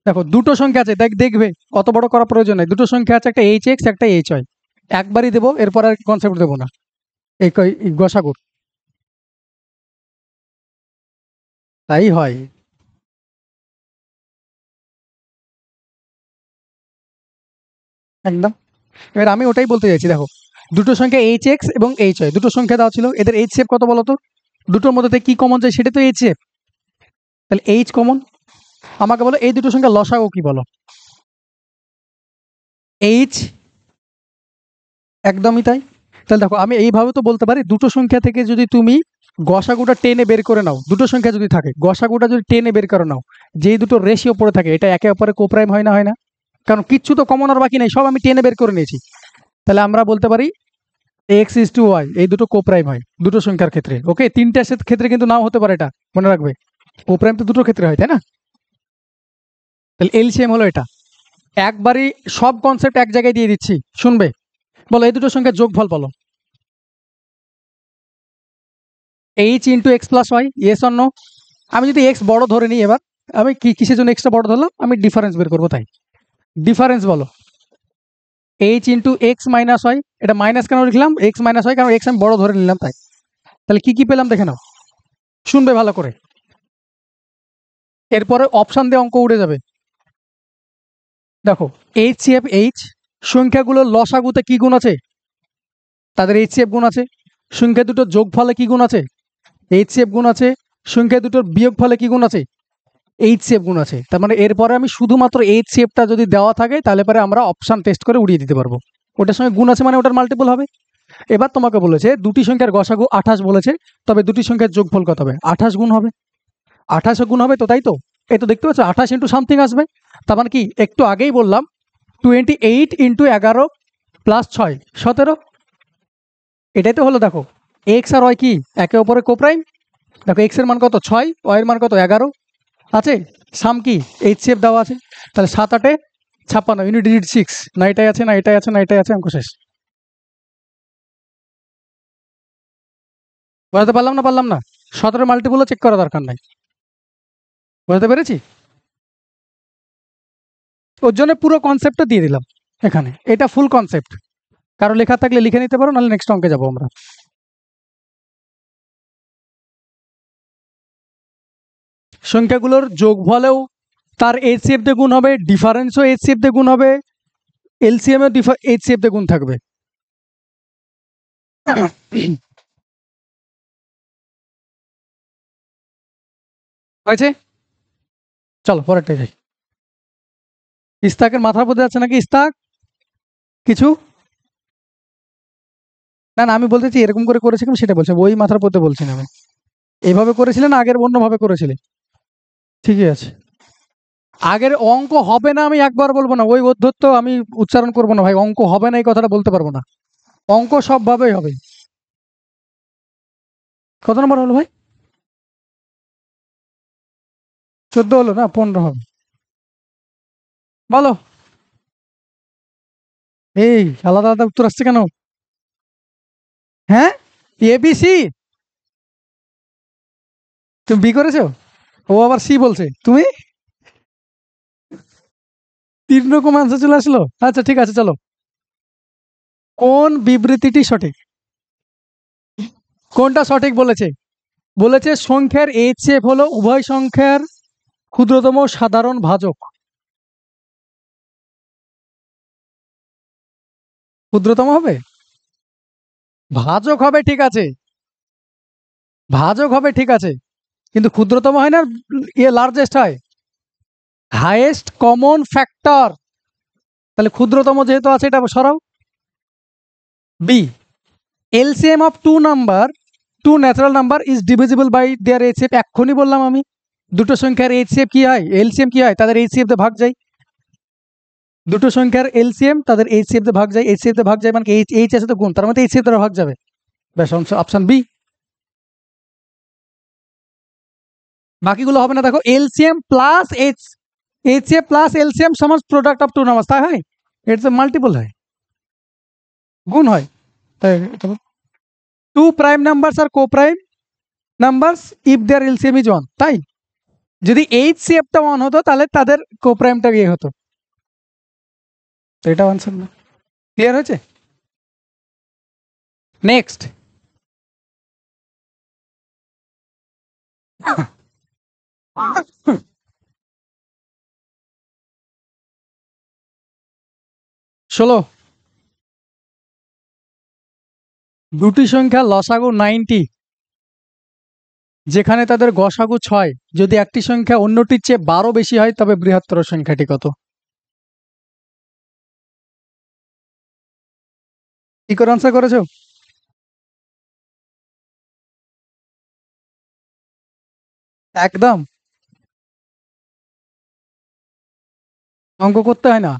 Speaker 1: দেখো দুটো সংখ্যা আছে, দেখবে অত বড় করার প্রয়োজন নেই। দুটো সংখ্যা আছে, একটা এইচ এক্স একটা এইচ ওয়াই। একবারই দেবো, এরপর আর কনসেপ্ট দেবো না। এই গসাগুর তাই হয় একদম। এবার আমি ওটাই বলতে চাইছি, দেখো দুটো সংখ্যা এইচ এক্স এবং এইচ ওয়াই, দুটো সংখ্যা দেওয়া ছিল, এদের এইচ সেপ কত বলো তো? দুটোর মধ্যে থেকে কি কমন যায়? সেটা তো এইচ সেপ, তাহলে এইচ কমন। আমাকে বলো এই দুটো সংখ্যা লসাগু কি বলো? এইচ, একদমই তাই। তাহলে দেখো আমি এইভাবে তো বলতে পারি দুটো সংখ্যা থেকে যদি তুমি গসাগুটা টেনে বের করে নাও, দুটো সংখ্যা যদি থাকে গসাগুটা যদি টেনে বের করে নাও, যেই দুটো রেশিও পড়ে থাকে এটা একে অপরে কোপ্রাইম হয় না? হয় না? কারণ কিচ্ছু তো কমন আর বাকি নেই, সব আমি টেনে বের করে নিয়েছি। তাহলে আমরা বলতে পারি এক্স ইস টু ওয়াই এই দুটো কোপ্রাইম হয় দুটো সংখ্যার ক্ষেত্রে। ওকে, তিনটা ক্ষেত্রে কিন্তু নাও হতে পারে, এটা মনে রাখবে। কোপ্রাইম তো দুটো ক্ষেত্রে হয়, তাই না? তাহলে এলসিএম হলো এটা। একবারই সব কনসেপ্ট এক জায়গায় দিয়ে দিচ্ছি, শুনবে। বলো এই দুটো সংখ্যার যোগফল বলো। H into X plus Y, yes or no? আমি যদি এক্স বড় ধরে নিই, এবার আমি কিসের জন্য এক্সটা বড় ধরলাম? আমি ডিফারেন্স বের করবো, তাই ডিফারেন্স বলো। H into X minus Y, এটা মাইনাস কেন লিখলাম? এক্স মাইনাস ওয়াই, কারণ এক্স আমি বড় ধরে নিলাম তাই। তাহলে কি কি পেলাম দেখে নাও, শুনবে ভালো করে। এরপরে অপশান দিয়ে অঙ্ক উড়ে যাবে। দেখো এইচ সি এফ এইচ, সংখ্যাগুলোর লসাগুতে কি গুণ আছে? তাদের এইচ সি এফ গুণ আছে। সংখ্যা দুটোর যোগফলে কি গুণ আছে? এইচ সি এফ গুণ আছে। সংখ্যা দুটোর বিয়োগ ফলে কি গুণ আছে? এইচ সেপ গুণ আছে। তার মানে এরপরে আমি শুধুমাত্র এইচ সেপটা যদি দেওয়া থাকে তাহলে পরে আমরা অপশন টেস্ট করে উড়িয়ে দিতে পারবো। ওটার সঙ্গে গুণ আছে মানে ওটার মাল্টিপল হবে। এবার তোমাকে বলেছে দুটি সংখ্যার গসাগু 28 বলেছে, তবে দুটি সংখ্যার যোগফল কত হবে? 28 গুণ হবে। 28 গুণ হবে তো, তাই তো? এই তো দেখতে পাচ্ছ 28 ইন্টু সামথিং আসবে। তার মানে কি, একটু আগেই বললাম 28 ইন্টু 11 প্লাস 6 17। এটাই তো হলো। দেখো এক্স আর ওয়াই কি একে অপরে কোপ্রাইম। দেখো এক্স এর মান কত 6, ওয়াই এর মান কত 11 আছে। সাম কি এইচ সেপ দেওয়া আছে। তাহলে 7 8 56, ইউনিট ডিজিট 6। না এটাই আছে, না এটাই আছে, না এটাই আছে, অঙ্ক শেষ। বোঝাতে পারলাম না? পারলাম না? 17 মাল্টিপলও চেক করা দরকার নাই। বুঝতে পেরেছি? ওর জন্য পুরো কনসেপ্টটা দিয়ে দিলাম এখানে, এটা ফুল কনসেপ্ট। কারো লেখা থাকলে লিখে নিতে পারো, নাহলে নেক্সট অঙ্কে যাবো আমরা। সংখ্যাগুলোর যোগফলেও তার এইচসিএফ দিয়ে গুণ হবে, ডিফারেন্সও এইচসিএফ দিয়ে গুণ হবে, এলসিএম এও এইচসিএফ দিয়ে গুণ থাকবে। হয়েছে? চলো পরেরটা যাই। ইস্তাকের মাথার মধ্যে আছে নাকি ইস্তাক কিছু? না না, আমি বলতেছি এরকম করে করেছিলাম সেটা বলছি, ওই মাথার মধ্যে বলছি না আমি। এইভাবে করেছিলেন, আগের অন্যভাবে করেছিলেন। ঠিকই আছে। আগের অঙ্ক হবে না আমি একবার বলবো না, ওই অধ্যত্ত আমি উচ্চারণ করবো না ভাই, অঙ্ক হবে না এই কথাটা বলতে পারবো না। অঙ্ক সবভাবেই হবে। কত নম্বর হলো ভাই? 14 হলো না, 15 হবে। বলো। এই আলাদা আলাদা উত্তর আসছে কেন? হ্যাঁ, এবিসি। তুমি বি করেছো? ও আবার সি বলছে, তুমি 3 রকম আনসার চলে আসলো। আচ্ছা ঠিক আছে, চলো। কোন বিবৃতিটি সঠিক? কোনটা সঠিক বলেছে? বলেছে সংখ্যার এইচএফ হলো উভয় সংখ্যার ক্ষুদ্রতম সাধারণ ভাজক। ক্ষুদ্রতম হবে? ভাজক হবে, ঠিক আছে। ভাজক হবে ঠিক আছে, কিন্তু ক্ষুদ্রতম হয় না, ইয়ে লার্জেস্ট হয়। Highest common factor. তাহলে ক্ষুদ্রতম যেহেতু আছে এটা সরাও। B, LCM of two natural number is divisible by their HCF. এক্ষুনি বললাম আমি, দুটো সংখ্যার এইচসিএফ কি হয়, এলসিএম কি হয়, তাদের এইচসিএফ তে ভাগ যায়। দুটো সংখ্যার এলসিএম তাদের এইচসিএফ তে ভাগ যায়, এইচসিএফ তে ভাগ যায় মানে এইচ এইচ আছে তো গুণ, তার মানে এইচসিএফ দ্বারা ভাগ যাবে। ব্যাস, অপশন বি। বাকিগুলো হবে না। দেখো, LCM plus HCF plus LCM সমান প্রোডাক্ট অফ টু নাম্বার, তাই হয়? এটা তো মাল্টিপল হয়, গুণ হয়। তাই টু প্রাইম নাম্বারস আর co prime numbers if their LCM is 1, তাই? যদি এইচসিএফটা 1 হতো তাহলে তাদের কো প্রাইমটা ইয়ে হতো। তো এটা আনসার না। ক্লিয়ার হয়েছে? নেক্সট। ষোলো। দুটি সংখ্যা লসাগু 90, যেখানে তাদের গসাগু 6, যদি একটি সংখ্যা অন্যটির চেয়ে 12 বেশি হয় তবে বৃহত্তর সংখ্যাটি কত? কি করে আনসার করেছো? একদম। অঙ্ক করতে হয় না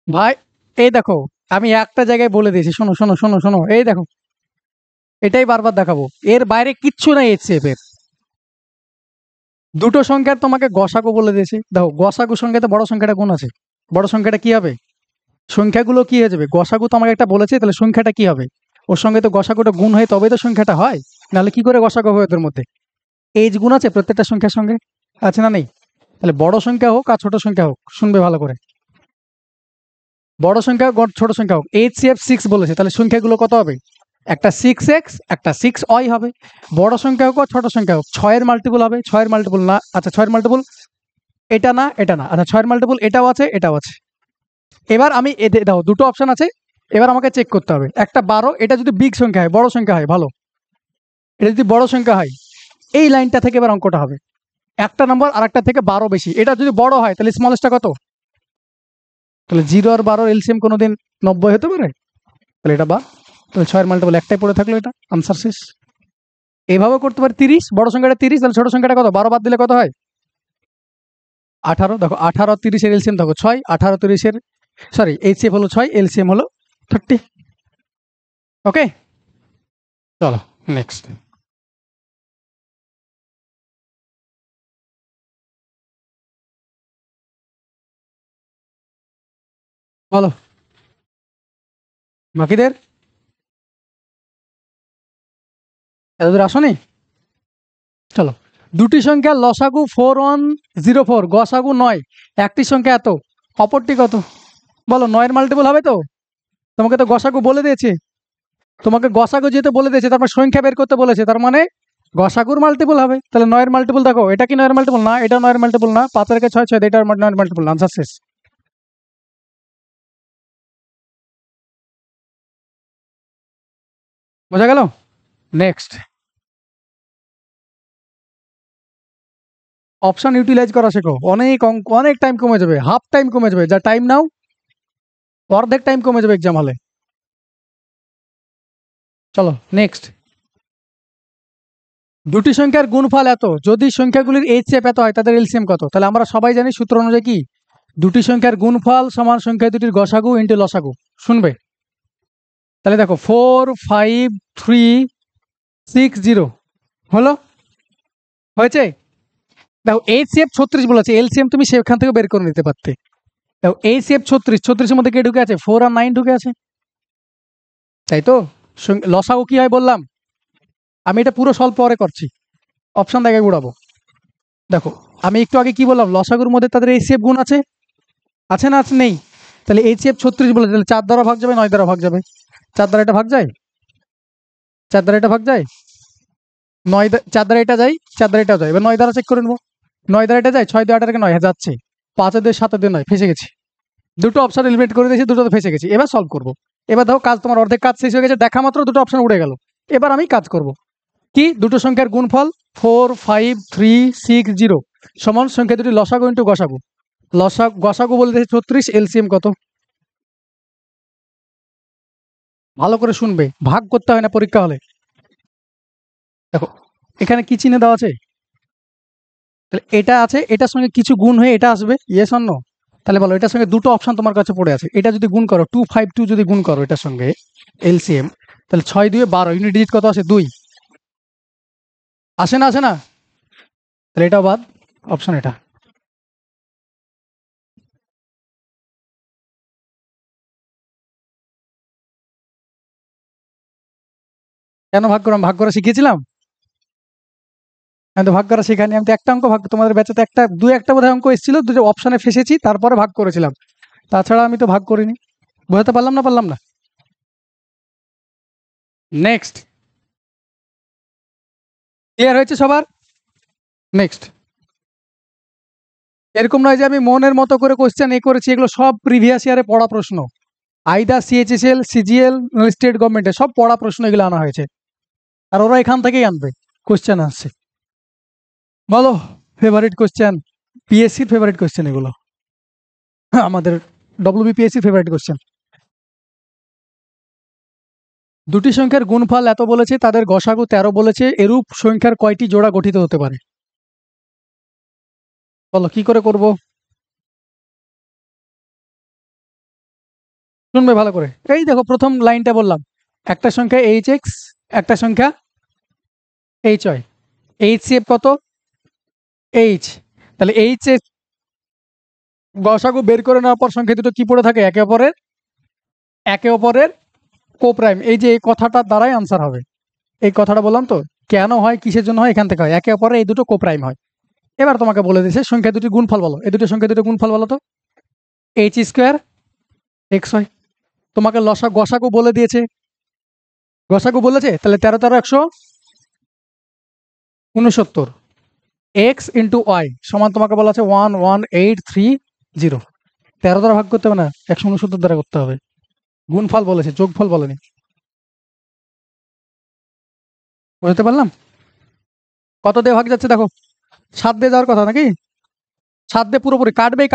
Speaker 1: ভাই। এই দেখো, আমি একটা জায়গায় বলে দিয়েছি, শোনো শোনো শোনো শোনো, এই দেখো, এটাই বারবার দেখাবো, এর বাইরে কিচ্ছু নাই এইচসিএফ এর। দুটো সংখ্যার তোমাকে গসাগু বলে দিয়েছি, দেখো গসাগু সংখ্যাতে বড় সংখ্যাটা গুণ আছে, বড় সংখ্যাটা কি হবে? সংখ্যাগুলো কি হয়ে যাবে, গসাগু তো আমাকে একটা বলেছে, তাহলে সংখ্যাটা কি হবে? ওর সঙ্গে তো গসাগুটা গুণ হয় তবেই তো সংখ্যাটা হয়, নাহলে কি করে গসাগু হবে ওদের মধ্যে? এইচ গুণ আছে প্রত্যেকটা সংখ্যার সঙ্গে, আছে না নেই? তাহলে বড় সংখ্যা হোক আর ছোট সংখ্যা হোক, শুনবে ভালো করে, বড় সংখ্যা হোক ছোট সংখ্যা হোক, এইচসিএফ 6 বলেছে, তাহলে সংখ্যাগুলো কত হবে? একটা 6x, একটা 6y হবে। বড় সংখ্যা হোক আর ছোট সংখ্যা হোক, 6-এর মাল্টিপল হবে, 6-এর মাল্টিপল না, আচ্ছা 6-এর মাল্টিপল এটা না, এটা না, আচ্ছা 6-এর মাল্টিপল এটাও আছে, এটাও আছে। এবার আমি দাও দুটো অপশন আছে, এবার আমাকে চেক করতে হবে। একটা 12, এটা যদি বিগ সংখ্যা হয়, বড় সংখ্যা হয়, ভালো, এটা যদি বড় সংখ্যা হয়, এই লাইনটা থেকে এবার অঙ্কটা হবে, একটা নম্বর আর একটা থেকে 12 বেশি, এটা যদি বড় হয় তাহলে স্মলেস্টটা কত? তাহলে 0 আর 12 এলসিএম কোনোদিন 90 হতে পারে? তাহলে এটা বা, তাহলে 6-এর মাল্টিপল একটাই পড়ে থাকলো, এটা আনসার শেষ। এভাবে করতে পারি 30, বড় সংখ্যাটা 30, তাহলে ছোট সংখ্যাটা কত, 12 বাদ দিলে কত হয়? 18। দেখো 18 30-এর এলসিএম দেখো 6, 18 30-এর, সরি এইচসিএফ হলো 6, এলসিএম হলো 30। ওকে, চলো নেক্সট। বলো বাকিদের, এতদূর আসনি? চলো, দুটি সংখ্যা লসাগু 4104, গসাগু 9, একটি সংখ্যা এত, অপরটি কত? বলো, 9-এর মাল্টিপল হবে তো? তোমাকে তো গসাগু বলে দিয়েছে, তোমাকে গসাগু যেহেতু বলে দিয়েছে তার মানে সংখ্যা বের করতে বলেছে, তার মানে গসাগুর মাল্টিপল হবে। তাহলে 9-এর মাল্টিপল দেখো, এটা কি 9-এর মাল্টিপল না, এটা 9-এর মাল্টিপল না, 5 কে 6 6, এটা 9-এর মাল্টিপল, আনসার শেষ। বোঝা গেল? নেক্সট। অপশন ইউটিলাইজ করা শেখো, অনেক অঙ্ক, অনেক টাইম কমে যাবে, হাফ টাইম কমে যাবে, যা টাইম নাও অর্ধেক টাইম কমে যাবে এক্সাম হলে। চলো নেক্সট। দুটি সংখ্যার গুণফল এত যদি সংখ্যাগুলির এইচসিএফ এত হয় তাদের এলসিএম কত? তাহলে আমরা সবাই জানি সূত্র অনুযায়ী কি, দুটি সংখ্যার গুণফল সমান সংখ্যা দুটির গসাগু ইন্টু লসাগু। শুনবে, তাহলে দেখো 45360 হলো, হয়েছে। দেখো এইচসিএফ 36 বলেছে, এলসিএম তুমি সেখান থেকে বের করে নিতে পারতে। দেখো এইচসিএফ 36, মধ্যে কে ঢুকে আছে? 4 আর 9 ঢুকে আছে, তাই তো। লসাগু কি হয় বললাম, আমি এটা পুরো সলভ পরে করছি, অপশন দেখে উড়াবো। দেখো আমি একটু আগে কি বললাম, লসাগুর মধ্যে তাদের এইচসিএফ গুণ আছে, আছে না আছে নেই? তাহলে এইচসিএফ 36 বলে, তাহলে 4 দ্বারা ভাগ যাবে 9 দ্বারা ভাগ যাবে? 4 দ্বারা এটা ভাগ যায়, 4 দ্বারা এটা ভাগ যায়, 4 দ্বারা এটা যায়, 4 দ্বারা এটাও যায়। এবার 9 দ্বারা চেক করে নেবো, 9 দ্বারা এটা যায়, 6 দিয়ে 8 আর 9 যাচ্ছে, 5 দিয়ে 7 দিয়ে 9, ফেসে গেছি। দুটো অপশন এলিমিনেট করে দিয়েছি, দুটোতে ফেসে গেছি। এবার সলভ করবো। এবার দেখো কাজ তোমার অর্ধেক কাজ শেষ হয়ে গেছে, দেখা মাত্র দুটো অপশন উড়ে গেল। এবার আমি কাজ করব কি, দুটো সংখ্যার গুণফল 45360 সমান সংখ্যা দুটি লসাগু ইন্টু গসাগু। গসাগু বলে দিয়েছে 36, এলসিএম কত? ভালো করে শুনবে, ভাগ করতে হয় না পরীক্ষা হলে। দেখো এখানে কি চিহ্ন দেওয়া আছে, তাহলে এটা আছে, এটার সঙ্গে কিছু গুণ হয়ে এটা আসবে, ইয়েস অর নো? তাহলে বলো এটার সঙ্গে দুটো অপশন তোমার কাছে পড়ে আছে, এটা যদি গুণ করো 252 যদি গুণ করো এটার সঙ্গে এলসিএম, তাহলে 6 2 12, ইউনিট ডিজিট কত আসে? 2 আসে না, আসে না? তাহলে এটাও বাদ, অপশন এটা। কেন ভাগ করলাম? ভাগ করা শিখিয়েছিলাম? আমি তো ভাগ করা শেখানি, আমি তো একটা অঙ্ক ভাগ, তোমাদের ব্যাচে তো একটা একটা বোধহয় অঙ্ক এসেছিল, দুটো অপশনে ফেসেছি তারপরে ভাগ করেছিলাম, তাছাড়া আমি তো ভাগ করিনি। বোঝাতে পারলাম না? পারলাম না? নেক্সট, ক্লিয়ার হয়েছে সবার? নেক্সট, এরকম নয় যে আমি মনের মতো করে কোশ্চেন করেছি, এগুলো সব প্রিভিয়াস ইয়ারে পড়া প্রশ্ন, আইদা সিএইচএসএল, সিজিএল, স্টেট গভর্নমেন্টের সব পড়া প্রশ্ন এগুলো আনা হয়েছে, আর ওরা এখান থেকেই আনবে কোশ্চেন আসছে। বলো ফেভারিট কোশ্চেন, পিএসসির ফেভারিট কোশ্চেন এগুলো, আমাদের ডব্লিউবিপিএসসির ফেভারিট কোশ্চেন। দুটি সংখ্যার গুণফল এত বলেছে, তাদের গসাগু 13 বলেছে, এরূপ সংখ্যার কয়টি জোড়া গঠিত হতে পারে? বলো কি করে করব? শুনবে ভালো করে, এই দেখো প্রথম লাইনটা বললাম, একটা সংখ্যা এইচ এক্স, একটা সংখ্যা H Y, H C F কত? এইচ, তাহলে এইচ এর গসাগু বের করে নেওয়ার পর সংখ্যা দুটো কি পড়ে থাকে? একে অপরের কোপ্রাইম। এই যে এই কথাটার দ্বারাই আনসার হবে, এই কথাটা বললাম তো, কেন হয় কিসের জন্য হয়, এখান থেকে হয়, একে অপরের এই দুটো কোপ্রাইম হয়। এবার তোমাকে বলে দিয়েছে সংখ্যা দুটি গুণফল বলো, এই দুটো সংখ্যা দুটো গুণফল বলো তো। এইচ স্কোয়ার এক্স হয়, তোমাকে গসাগু বলে দিয়েছে, গসাগু বলেছে, তাহলে 13 × 169, এক্স ইন্টু ওয়াই সমান তোমাকে বলা আছে 11830। 13 দ্বারা ভাগ করতে হবে না, 169 দ্বারা করতে হবে। গুণফল বলেছে, যোগফল বলেনি। বুঝতে পারলাম? কত দিয়ে ভাগ যাচ্ছে দেখো, 7 দিয়ে যাওয়ার কথা নাকি? 7 দিয়ে পুরোপুরি কাটবেই।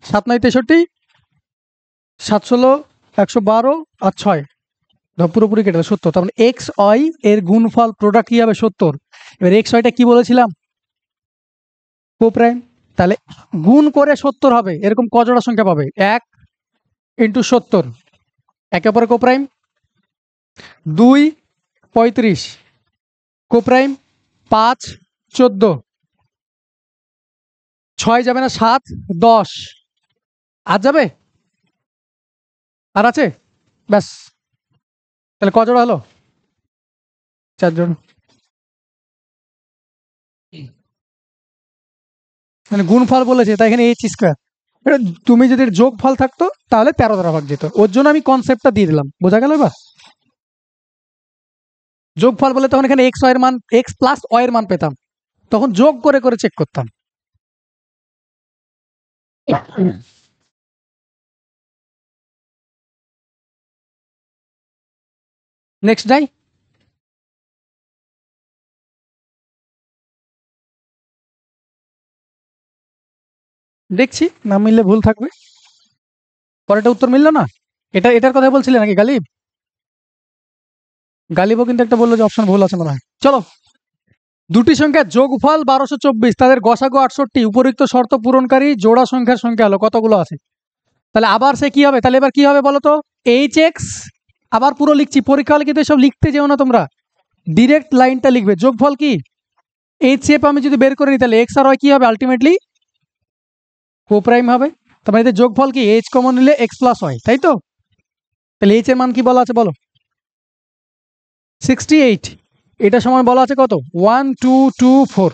Speaker 1: 7 9 63, 7 16 112 আর 6, পুরোপুরি কেটে দেবে 70। তার মানে এক্স ওয়াই এর গুণফল প্রোডাক্ট কি হবে? 70। এবার এক্স ওয়াইটা কি বলেছিলাম? কোপ্রাইম। তাহলে গুণ করে 70 হবে, এরকম কজোড়া সংখ্যা পাবে? 1 ইন্টু 70, একে অপরে কোপ্রাইম। 2 35 কোপ্রাইম, 5 14, 6 যাবে না, 7 10, আর যাবে? আর আছে? ব্যাস, তাহলে কজোড়া হলো? 4 জন। মানে গুণফল বলেছে তাই এখানে এইচ স্কোয়ার, এটা তুমি যদি যোগ ফল থাকতো তাহলে 13 দ্বারা ভাগ যেত, ওর জন্য আমি কনসেপ্টটা দিয়ে দিলাম। বোঝা গেল? এবার যোগ ফল বলে তখন এখানে এক্স ওয়াই এর মান, এক্স প্লাস ওয়াই এর মান পেতাম, তখন যোগ করে করে চেক করতাম। নেক্সট যাই। দেখছি না মিললে ভুল থাকবে। পরেরটা উত্তর মিললো না। এটার কথা বলছিলে নাকি গালিব? গালিবও কিন্তু একটা বললো যে অপশন ভুল আছে মনে হয়। চলো, দুটি সংখ্যার যোগফল 1224, তাদের গসাগু 68, উপরিক্ত শর্ত পূরণকারী জোড়া সংখ্যার সংখ্যা হলো কতগুলো আছে? তাহলে আবার সে কি হবে? তাহলে এবার কি হবে বলো তো? এইচ এক্স, আবার পুরো লিখছি, পরীক্ষা হলে কিন্তু সব লিখতে যেও না তোমরা, ডিরেক্ট লাইনটা লিখবে। যোগফল কি? এইচ এফ আমি যদি বের করে নিই তাহলে এক্স আর ওয়াই কি হবে? আলটিমেটলি কোপ্রাইম হবে। তার মানে এদের যোগফল কি? এইচ কমন নিলে এক্স প্লাস ওয়াই, তাই তো? তাহলে এইচ এর মান কি বলা আছে বলো? 68। এটা সময় বলা আছে কত? 1 2 2 4।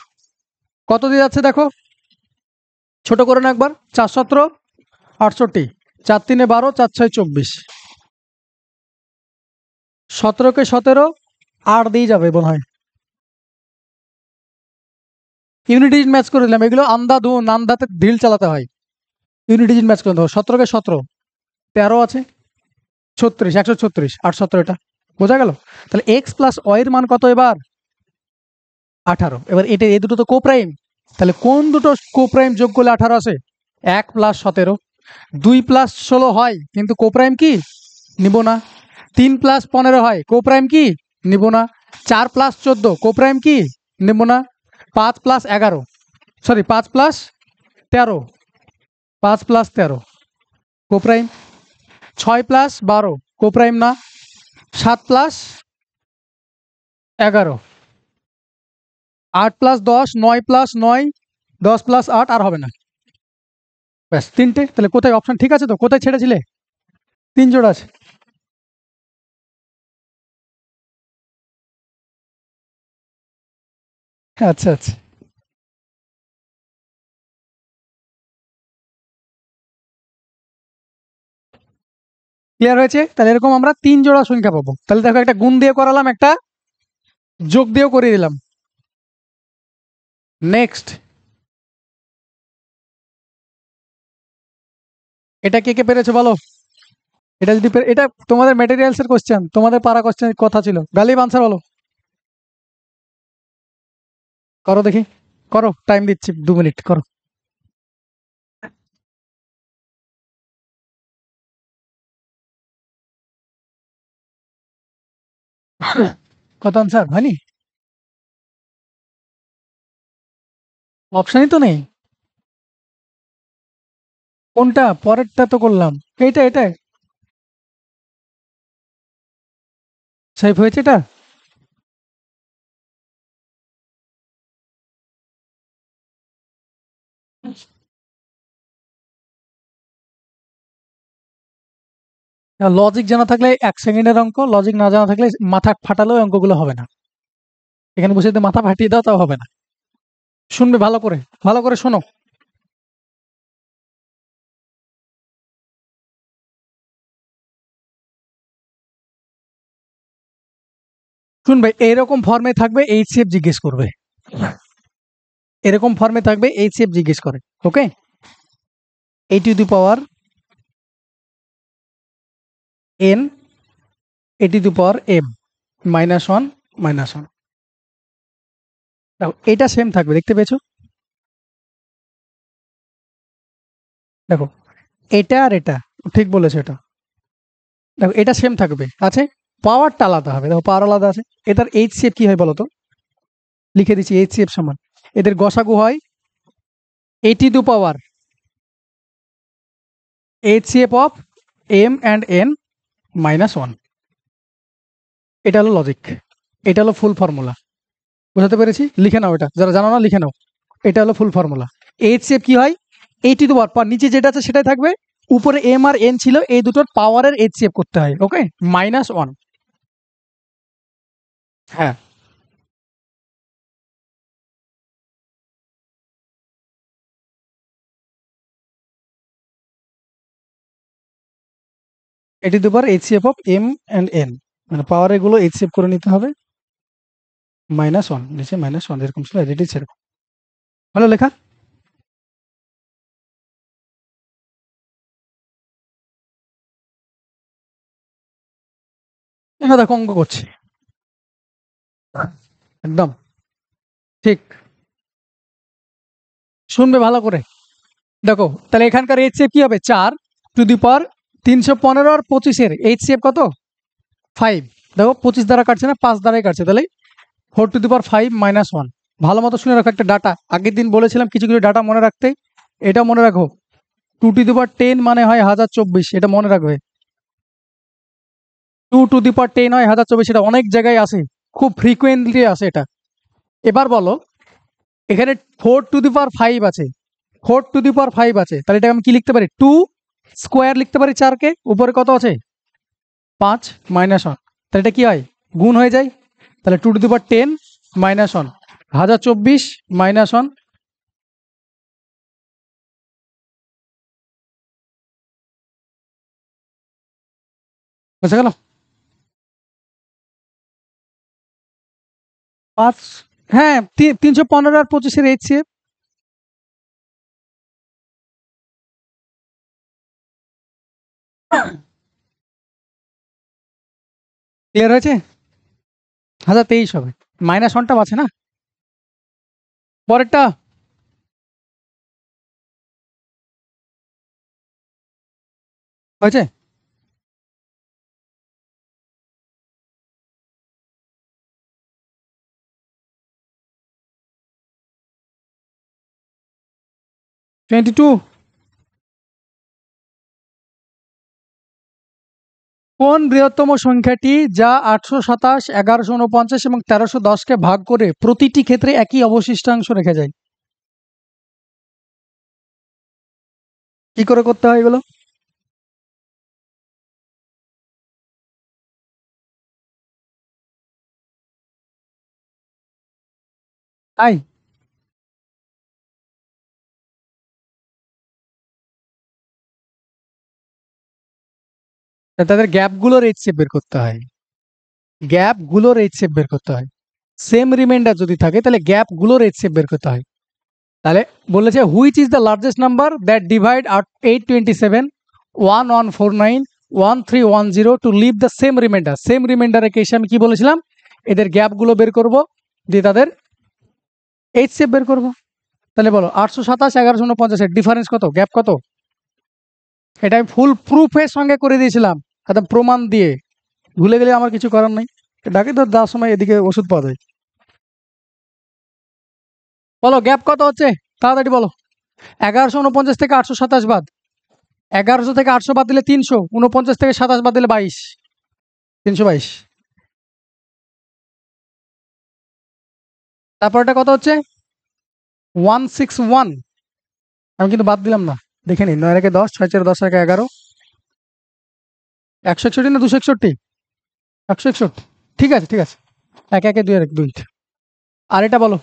Speaker 1: কত দিয়ে যাচ্ছে দেখো, ছোট করে না একবার। 4 17 68, 4 3 12, 4 6 24, 17 কে 17 8 দিয়ে যাবে মনে হয়। ইউনিট ডিজিট ম্যাচ করে দিলাম, এগুলো আন্ধাধুন, আন্ধাতে ঢিল চালাতে হয়। ইউনিট ডিজিট ম্যাচ করে দেবো। 17 কে 17 13 আছে, 36 136, 8 17, এটা বোঝা গেল? তাহলে এক্স প্লাস ওয়াই এর মান কত এবার? 18। এবার এটা এই দুটো তো কোপ্রাইম, তাহলে কোন দুটো কোপ্রাইম যোগ করলে 18 আসে? 1 প্লাস 17, 2 প্লাস 16 হয় কিন্তু কোপ্রাইম কি? নিব না। 3 প্লাস 15 হয়, কোপ্রাইম কি? নিব না। 4 প্লাস 14, কোপ্রাইম কি? নিব না। 5 plus 11, sorry 5 plus 13, 5 plus 13 কোপ্রাইম। 6 plus 12, কোপ্রাইম না। 7 প্লাস 11, 8 প্লাস 10, 9 প্লাস 9, 10 প্লাস 8, আর হবে না। ব্যাস তিনটে। তাহলে কোথায় অপশন ঠিক আছে তো? কোথায় ছেড়েছিলে? 3 জোড়া আছে। আচ্ছা আচ্ছা, ক্লিয়ার হয়েছে? তাহলে এরকম আমরা 3 জোড়া সংখ্যা পাবো। তাহলে দেখো, একটা গুণ দিয়ে করালাম, একটা যোগ দিয়েও করিয়ে দিলাম। নেক্সট, এটা কে কে পেরেছে বলো? এটা যদি এটা তোমাদের ম্যাটেরিয়ালস এর কোশ্চেন, তোমাদের পারা কোশ্চেন কথা ছিল। গালিব আনসার বলো, করো দেখি, করো, টাইম দিচ্ছি 2 মিনিট, করো। কত আনসার হয়নি? অপশনই তো নেই। কোনটা? পরেরটা তো করলাম। এটা সেভ হয়েছে এটা। লজিক জানা থাকলে 1 সেকেন্ডের অঙ্ক, লজিক না জানা থাকলে মাথা ফাটালেও অঙ্কগুলো হবে না। এখানে বসে যদি মাথা ফাটিয়ে দাও তাও হবে না। শুনবে ভালো করে, ভালো করে শোনো। শুনবে, এরকম ফর্মে থাকবে এইচসিএফ জিজ্ঞেস করবে, এরকম ফর্মে থাকবে এইচসিএফ জিজ্ঞেস করে। Okay, a to the power n, a to the power m, -1 -1। দেখো এটা সেম থাকবে, দেখতে পেয়েছো? দেখো এটা আর এটা, ঠিক বলেছো এটা। দেখো এটা সেম থাকবে, আছে। পাওয়ারটা আলাদা হবে, দেখো পাওয়ার আলাদা আছে। এটার এইচসিএফ কি হয় বলো তো? লিখে দিচ্ছি, এইচসিএফ সমান, এদের গসাগু হয় a to the power HCF of m and n -1। এটা হলো লজিক, এটা হলো ফুল ফর্মুলা। বুঝাতে পেরেছি? লিখে নাও এটা, যারা জানো না লিখে নাও। এটা হলো ফুল ফর্মুলা। এইচসিএফ কি হয়? এই টু দি পাওয়ার, নিচে যেটা আছে সেটাই থাকবে, উপরে এম আর এন ছিল, এই দুটোর পাওয়ারের এইচসিএফ করতে হয়। ওকে, -1। হ্যাঁ, a to the power HCF of m and n, মানে পাওয়ার এগুলো এইচসিএফ করে নিতে হবে। -1, নিচে -1 যেরকম ছিল এডিটই সেরকম। ভালো লেখা। এখানে দেখো অঙ্ক করছি, একদম ঠিক। শুনবে ভালো করে। দেখো তাহলে এখানকার এইচসিএফ কি হবে 4 two the power 315 R 25-এর HCF কত 5। দেখো 25 দ্বারা কাটছে না, 5 দ্বারাই কাটছে, তাহলে 4 টু দি পাওয়ার 5 - 1। ভালো মতো শুনে রাখো, একটা ডাটা আগের দিন বলেছিলাম কিছু কিছু ডাটা মনে রাখতে, এটা মনে রাখো। 2 টু দি পাওয়ার 10 মানে হয় 1024, এটা মনে রাখবে। 2 টু দি পাওয়ার 10 হয় 1024, এটা অনেক জায়গায় আসে, খুব ফ্রিকুয়েন্টলি আসে এটা। এবার বলো এখানে 4 টু দি পাওয়ার 5 আছে, 4 টু দি পাওয়ার 5 আছে, তাহলে এটা আমি কি লিখতে পারি 2 স্কোয়ার লিখতে পারি, 4কে উপরে কত আছে 5 - 1, তাহলে এটা কি হয় গুণ হয়ে যায়। তাহলে 2 টু দি পাওয়ার 10 - 1 1024 - 1 বুঝা গেল 5। হ্যাঁ 315 আর 25-এর এইচসিএফ। ক্লিয়ার হয়েছে, 1023 হবে, -1টা আছে না। পরেরটা হয়েছে। 22 কোন বৃহত্তম সংখ্যাটি যা 827, 1149 এবং 1310-কে ভাগ করে প্রতিটি ক্ষেত্রে একই অবশিষ্টাংশ রেখে যায়? কি করে করতে হয় এগুলো? তাই তাদের গ্যাপগুলোর এইচসিএফ বের করতে হয়, গ্যাপগুলোর এইচসিএফ বের করতে হয়। সেম রিমাইন্ডার যদি থাকে তাহলে গ্যাপগুলোর এইচসিএফ বের করতে হয়। তাহলে বলেছে which is the largest number that divide 827, 1149, 1310 to leave the same remainder. Same রিমাইন্ডারের কেসে আমি কি বলেছিলাম, এদের গ্যাপগুলো বের করব, দিয়ে তাদের এইচসিএফ বের করব। তাহলে বলো 827, 1149-এর ডিফারেন্স কত, গ্যাপ কত? এটা আমি ফুল প্রুফের সঙ্গে করে দিয়েছিলাম, একদম প্রমাণ দিয়ে। ভুলে গেলে আমার কিছু করার নাই, ডাকি তো দেওয়ার সময় এদিকে ওষুধ পাওয়া যায়। বলো গ্যাপ কত হচ্ছে, তাড়াতাড়ি বলো। 1149 থেকে 827 বাদ, 1100 থেকে 800 বাদ দিলে 300, 49 থেকে 27 বাদ দিলে 22, 322। তারপরটা কত হচ্ছে 161। আমি কিন্তু বাদ দিলাম না, দেখে নিন। 9 একে 10, 6 4 10 একে 11, 161 না 261? 161, ঠিক আছে ঠিক আছে। একে একে 2 আর 2। আর এটা বলো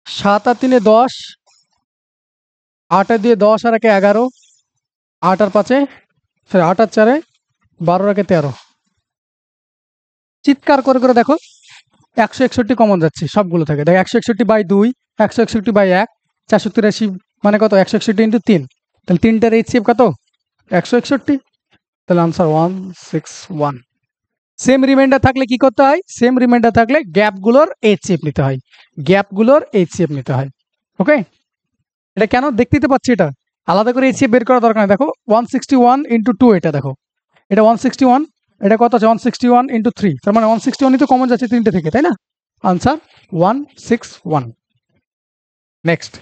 Speaker 1: 7 আর 3 10, 8 আর 2 10 আর একে 11, 8 আর 5 সরি 8 আর 4 12 আর একে 13। চিৎকার করে করে দেখো 161 কমন যাচ্ছে সবগুলো থেকে, দেখো 161/2, 161/1, 483, মানে কত 161 × 3, তাহলে তিনটার এইচসিএফ কত 161। তাহলে আনসার 161। সেম রিমাইন্ডার থাকলে কি করতে হয়, সেম রিমাইন্ডার থাকলে গ্যাপগুলোর এইচসিএফ নিতে হয়, গ্যাপগুলোর এইচসিএফ নিতে হয়। ওকে, এটা কেন দেখতেই তো পাচ্ছি, এটা আলাদা করে এইচসিএফ বের করা দরকার নেই। দেখো 161 × 2, এটা দেখো, এটা 161, এটা কত আছে 161 × 3, তার মানে 161ই তো কমন যাচ্ছে তিনটে থেকে, তাই না? আনসার 161। নেক্সট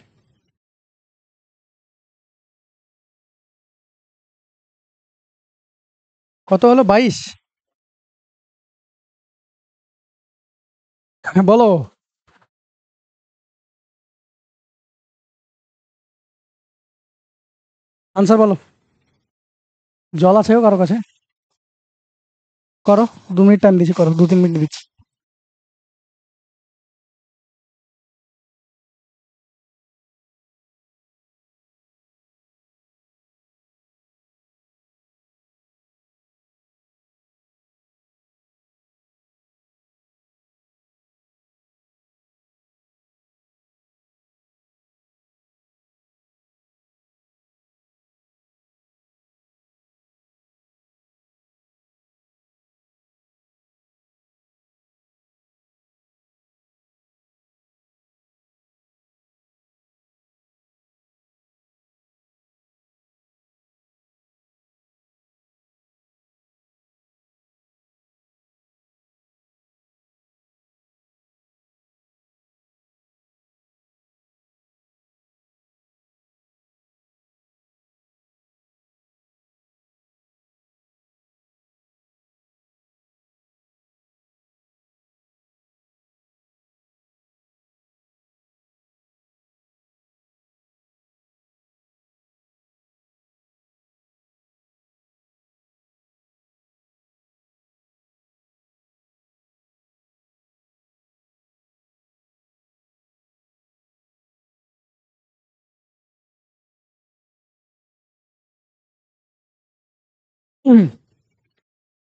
Speaker 1: কত হলো 22? বলো আনসার বলো। জল আছে কারো কাছে? করো, 2 মিনিট টাইম দিচ্ছি, করো 2 3 মিনিট দিচ্ছি।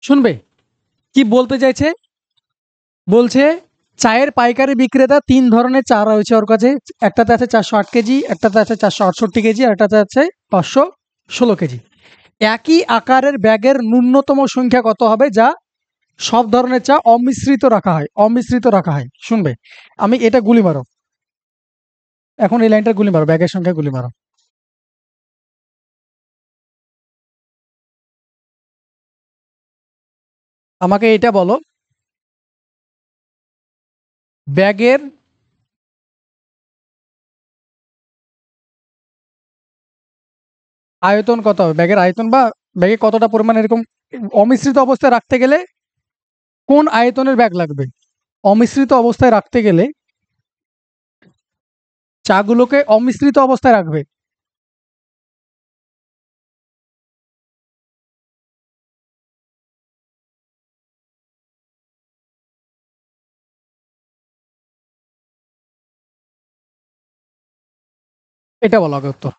Speaker 1: শুনবে কি বলতে চাইছে, বলছে চায়ের পাইকারি বিক্রেতা 3 ধরনের চা রয়েছে ওর কাছে। একটাতে আছে 408 কেজি, একটাতে আছে 468 কেজি, আর একটাতে আছে 516 কেজি। একই আকারের ব্যাগের ন্যূনতম সংখ্যা কত হবে যা সব ধরনের চা অমিশ্রিত রাখা হয়? অমিশ্রিত রাখা হয়। শুনবে, আমি এটা গুলি মারো, এখন এই লাইনটা গুলি মারো, ব্যাগের সংখ্যা গুলি মারো। আমাকে এটা বলো, ব্যাগের আয়তন কত হবে? ব্যাগের আয়তন বা ব্যাগে কতটা পরিমাণ এরকম অমিশ্রিত অবস্থায় রাখতে গেলে কোন আয়তনের ব্যাগ লাগবে? অমিশ্রিত অবস্থায় রাখতে গেলে চাগুলোকে অমিশ্রিত অবস্থায় রাখবে। এটা বলো আগে উত্তর।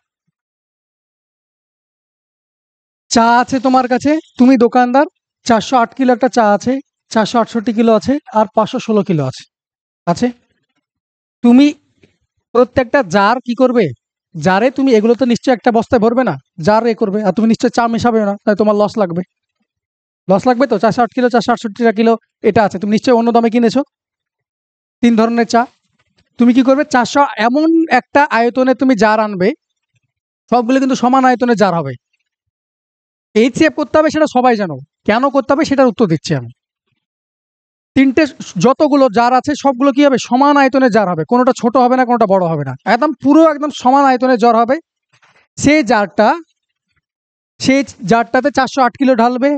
Speaker 1: চা আছে তোমার কাছে, তুমি দোকানদার, 408 কিলো একটা চা আছে, 468 কিলো আছে, আর 516 কিলো আছে। আছে, তুমি প্রত্যেকটা জার কি করবে? জারে তুমি এগুলো তো নিশ্চয় একটা বস্তায় ভরবে না, জার এ করবে, আর তুমি নিশ্চয় চা মেশাবে না, তাই তোমার লস লাগবে। লস লাগবে তো, 408 কিলো 468 কিলো এটা আছে, তুমি নিশ্চয়ই অন্য দামে কিনেছো 3 ধরনের চা। তুমি কি করবে? 400 এমন একটা আয়তনে তুমি জার আনবে, সবগুলো কিন্তু সমান আয়তনে জার হবে। এইচসিএফ করতে হবে সেটা সবাই জানো, কেন করতে হবে সেটার উত্তর দিচ্ছি আমি। তিনটে যতগুলো জার আছে সবগুলো কি হবে? সমান আয়তনে জার হবে, কোনোটা ছোট হবে না, কোনোটা বড় হবে না, একদম পুরো একদম সমান আয়তনে জার হবে। সেই জারটা, সেই জারটাতে 408 কিলো ঢালবে,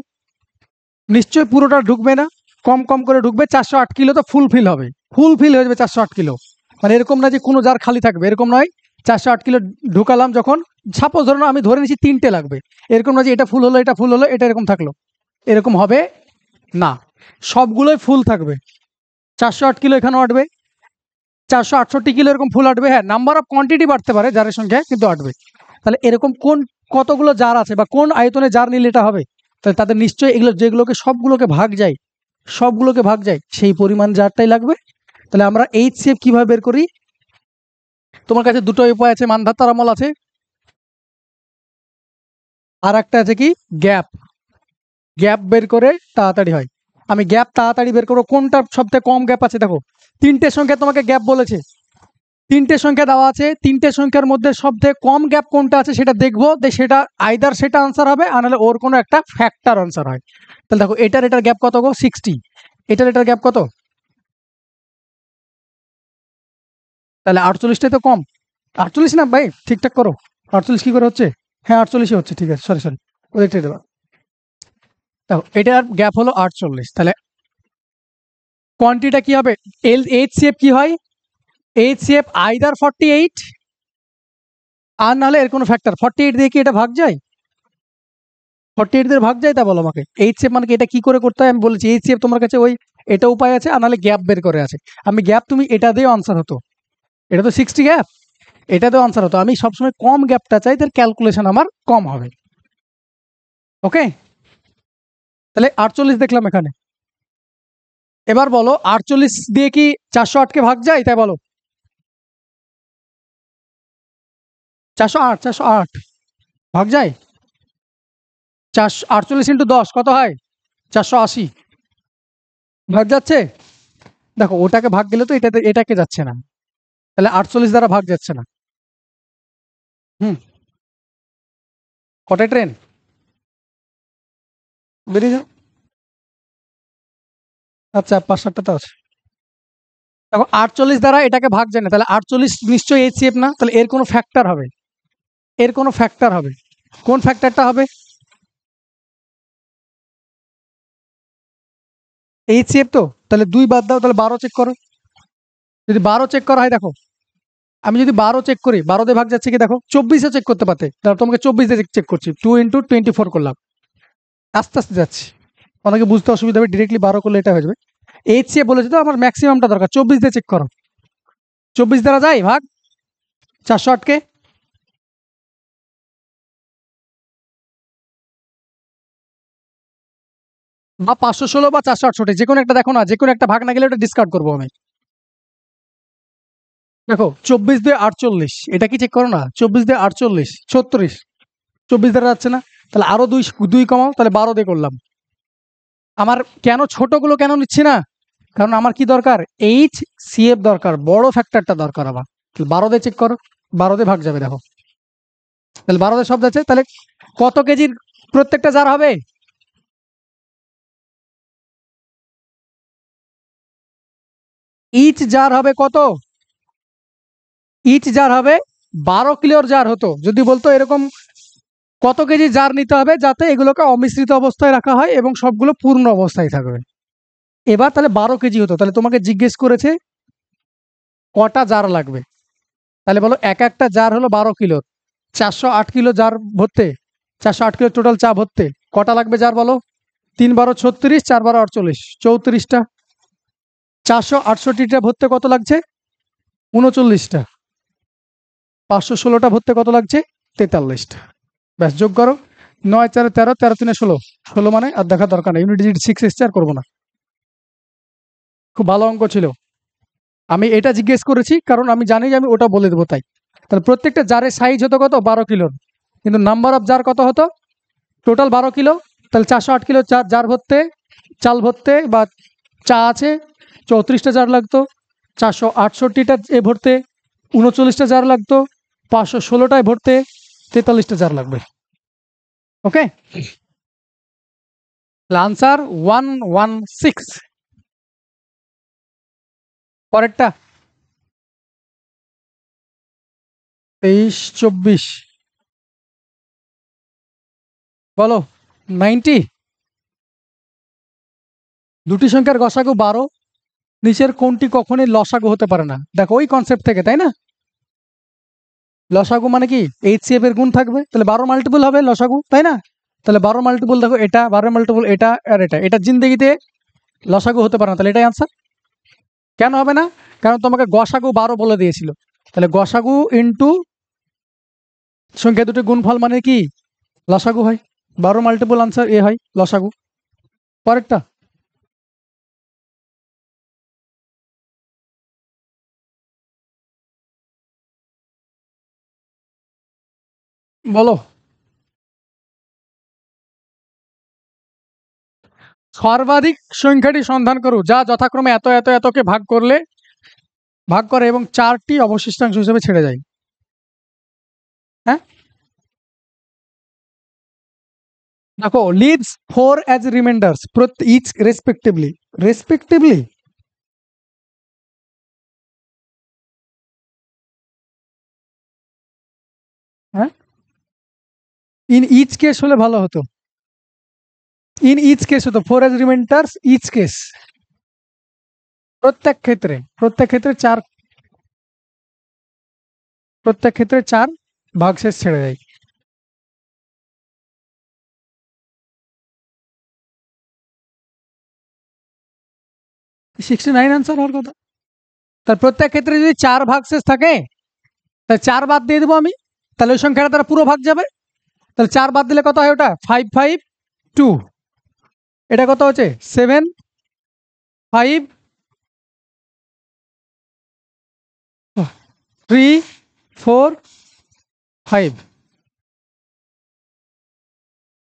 Speaker 1: নিশ্চয়ই পুরোটা ঢুকবে না, কম কম করে ঢুকবে। 408 কিলো তো ফুলফিল হবে, ফুলফিল হয়ে যাবে 408 কিলো। মানে এরকম না যে কোনো জার খালি থাকবে, এরকম নয়। 408 কিলো ঢুকালাম যখন, সাপোজ ধরো আমি ধরে নিচ্ছি 3টে লাগবে, এরকম না যে এটা ফুল হলো এটা ফুল হলো এটা এরকম থাকলো, এরকম হবে না, সবগুলোই ফুল থাকবে। 408 কিলো এখানে আটবে, 468 কিলো এরকম ফুল আটবে। হ্যাঁ, নাম্বার অফ কোয়ান্টিটি বাড়তে পারে জারের সংখ্যা, কিন্তু আটবে। তাহলে এরকম কোন কতগুলো জার আছে বা কোন আয়তনে জার নিলে এটা হবে? তাহলে তাদের নিশ্চয়ই এগুলো যেগুলোকে সবগুলোকে ভাগ যায়, সবগুলোকে ভাগ যায় সেই পরিমাণ জারটাই লাগবে। তাহলে আমরা এইচসিএফ কিভাবে বের করি? তোমার কাছে দুটো উপায় আছে, মানধার তারামল আছে, আর একটা আছে কি গ্যাপ। গ্যাপ বের করে তাড়াতাড়ি হয়। আমি গ্যাপ তাড়াতাড়ি বের করবো, কোনটা সবথেকে কম গ্যাপ আছে দেখো। 3টে সংখ্যা তোমাকে গ্যাপ বলেছে, 3টে সংখ্যা দেওয়া আছে, 3টে সংখ্যার মধ্যে সবথেকে কম গ্যাপ কোনটা আছে সেটা দেখবো, সেটা আইদার সেটা আনসার হবে, আর নাহলে ওর কোনো একটা ফ্যাক্টর আনসার হয়। তাহলে দেখো এটার গ্যাপ কত গো? 60। এটার গ্যাপ কত? তাহলে 48টাই তো কম। 48 না ভাই, ঠিকঠাক করো। 48 কি করে হচ্ছে? হ্যাঁ 48ই হচ্ছে, ঠিক আছে, সরি সরি, ওদেরটাই দেবা। দেখো এটার গ্যাপ হলো 48, তাহলে কোয়ান্টিটা কি হবে? এইচসিএফ কি হয়? এইচসিএফ আইদার 48, আর নাহলে এর কোনো ফ্যাক্টর। 48 দিয়ে কি এটা ভাগ যায়? 48 দিয়ে ভাগ যায়? তা বলো আমাকে। এইচসিএফ মানে কি, এটা কি করে করতে হয় আমি বলেছি। এইচসিএফ তোমার কাছে ওই এটা উপায় আছে, আর নাহলে গ্যাপ বের করে আছে। আমি গ্যাপ, তুমি এটা দিয়ে আনসার হতো, এটা তো 60 গ্যাপ, এটা দিয়ে আনসার হতো। আমি সবসময় কম গ্যাপটা চাই, তার ক্যালকুলেশন আমার কম হবে। ওকে, তাহলে 48 দেখলাম এখানে। এবার বলো 48 দিয়ে কি 408কে ভাগ যায়? তাই বলো। 408, 408 ভাগ যায়? 48 ইন্টু 10 কত হয়? 480 ভাগ যাচ্ছে। দেখো ওটাকে ভাগ গেলে তো এটাতে এটাকে যাচ্ছে না, তাহলে 48 দ্বারা ভাগ যাচ্ছে না। হুম, কটায় ট্রেন? বেরিয়ে যাও। আচ্ছা 5-7টা তো আছে। দেখো 48 দ্বারা এটাকে ভাগ যায় না, তাহলে 48 নিশ্চয়ই এইচসিএফ না, তাহলে এর কোনো ফ্যাক্টর হবে, এর কোনো ফ্যাক্টর হবে। কোন ফ্যাক্টরটা হবে? এইচসিএফ তো, তাহলে 2 বাদ দাও, তাহলে 12 চেক করো। যদি 12 চেক করা হয়, দেখো আমি যদি 12 চেক করি, 12 দিয়ে ভাগ যাচ্ছে কি দেখো। 24 চেক করতে পারতে, তাহলে তোমাকে 24 দিয়ে চেক করছি, 2 ইন্টু 24 করলাম। আস্তে আস্তে যাচ্ছি, অনেকে বুঝতে অসুবিধা হবে, ডিরেক্টলি 12 করলে এটা হয়ে যাবে। এইচসিএফ বলেছে তো আমার ম্যাক্সিমামটা দরকার, 24 দিয়ে চেক করো। 24 দ্বারা যায় ভাগ 408কে। বা 516 বা 468, যে কোনো একটা দেখো না, যে কোনো একটা ভাগ না গেলে ওটা ডিসকার্ড করবো আমি। দেখো 24 দিয়ে 48, এটা কি চেক করো না, 24 দিয়ে 48 36, 24 দ্বারা যাচ্ছে না, তাহলে আরো দুই দুই কমাও, তাহলে 12 দিয়ে করলাম। আমার কেন ছোটগুলো কেন নিচ্ছি না, কারণ আমার কি দরকার, এইচ সিএফ দরকার, বড় ফ্যাক্টরটা দরকার আমার। 12 দিয়ে চেক করো, 12 দিয়ে ভাগ যাবে, দেখো তাহলে 12 দিয়ে সব যাচ্ছে, তাহলে কত কেজির প্রত্যেকটা জার হবে, ইচ জার হবে কত, ইচ জার হবে 12 কিলোর জার হতো যদি বলতো এরকম কত কেজি জার নিতে হবে যাতে এগুলোকে অমিশ্রিত অবস্থায় রাখা হয় এবং সবগুলো পূর্ণ অবস্থায় থাকবে। এবার তাহলে 12 কেজি হতো, তাহলে তোমাকে জিজ্ঞেস করেছে কটা জার লাগবে, তাহলে বলো এক একটা জার হলো 12 কিলো, 408 কিলো জার ভরতে, 408 কিলো টোটাল চা ভরতে কটা লাগবে জার বলো, 3 × 12 = 36, 4 × 12 = 48, 34টা। 468টা ভরতে কত লাগছে, 39টা। 516টা ভরতে কত লাগছে, 43টা। ব্যাস যোগ করো, 9 × 4 = 13, 13 × 3 = 16, 16 মানে আর দেখা দরকার নেই, ইউনিট ডিজিট 6 এসছে, আর করবো না। খুব ভালো অঙ্ক ছিল, আমি এটা জিজ্ঞেস করেছি কারণ আমি জানি যে আমি ওটা বলে দেবো তাই। তাহলে প্রত্যেকটা জারের সাইজ হতো কত, 12 কিলোর, কিন্তু নাম্বার অফ জার কত হতো, টোটাল 12 কিলো, তাহলে 408 কিলো জার ভরতে, চাল ভরতে বা চা আছে 34টা জার লাগতো, 468টা এ ভরতে 39টা জার লাগতো, 516টায় ভরতে 43টা জার লাগবে। ওকে, আনসার 116। পরেরটা 23 24, বলো 90। দুটি সংখ্যার গসাগু 12, নিচের কোনটি কখনোই লসাগু হতে পারে না, দেখো ওই কনসেপ্ট থেকে, তাই না? লসাগু মানে কি, এইচসিএফ এর গুণ থাকবে, তাহলে 12 মাল্টিপল হবে লসাগু, তাই না? তাহলে 12 মাল্টিপল দেখো এটা, 12 মাল্টিপল এটা আর এটা জিন্দেগিতে লসাগু হতে পারে না, তাহলে এটাই আনসার। কেন হবে না, কারণ তোমাকে গসাগু 12 বলে দিয়েছিল, তাহলে গসাগু ইন্টু সংখ্যা দুটো গুণফল মানে কি লসাগু হয়, 12 মাল্টিপল আনসার এ হয় লসাগু। পরেরটা বলো, সর্বাধিক সংখ্যাটি সন্ধান করো যা যথাক্রমে এত এত এতকে ভাগ করে এবং 4টি অবশিষ্টাংশ হিসেবে ছেড়ে যায়। হ্যাঁ, দেখো leaves 4 as reminders each respectively. হ্যাঁ, ইন ইচ কেস হলে ভালো হতো, ইন ইচ কেস হতো 4 অ্যাজ রিমাইন্ডার্স ইচ কেস, প্রত্যেক ক্ষেত্রে 4 ভাগশেষ ছেড়ে যায়। 69 আনসার হওয়ার কথা, তার প্রত্যেক ক্ষেত্রে যদি 4 ভাগশেষ থাকে তাহলে 4 বাদ দিয়ে দেবো আমি, তাহলে ওই সংখ্যাটা তারা পুরো ভাগ যাবে, তাহলে 4 বাদ দিলে কত হয়, ওটা 5 5 2, এটা কত হচ্ছে 7 5 3 4 5,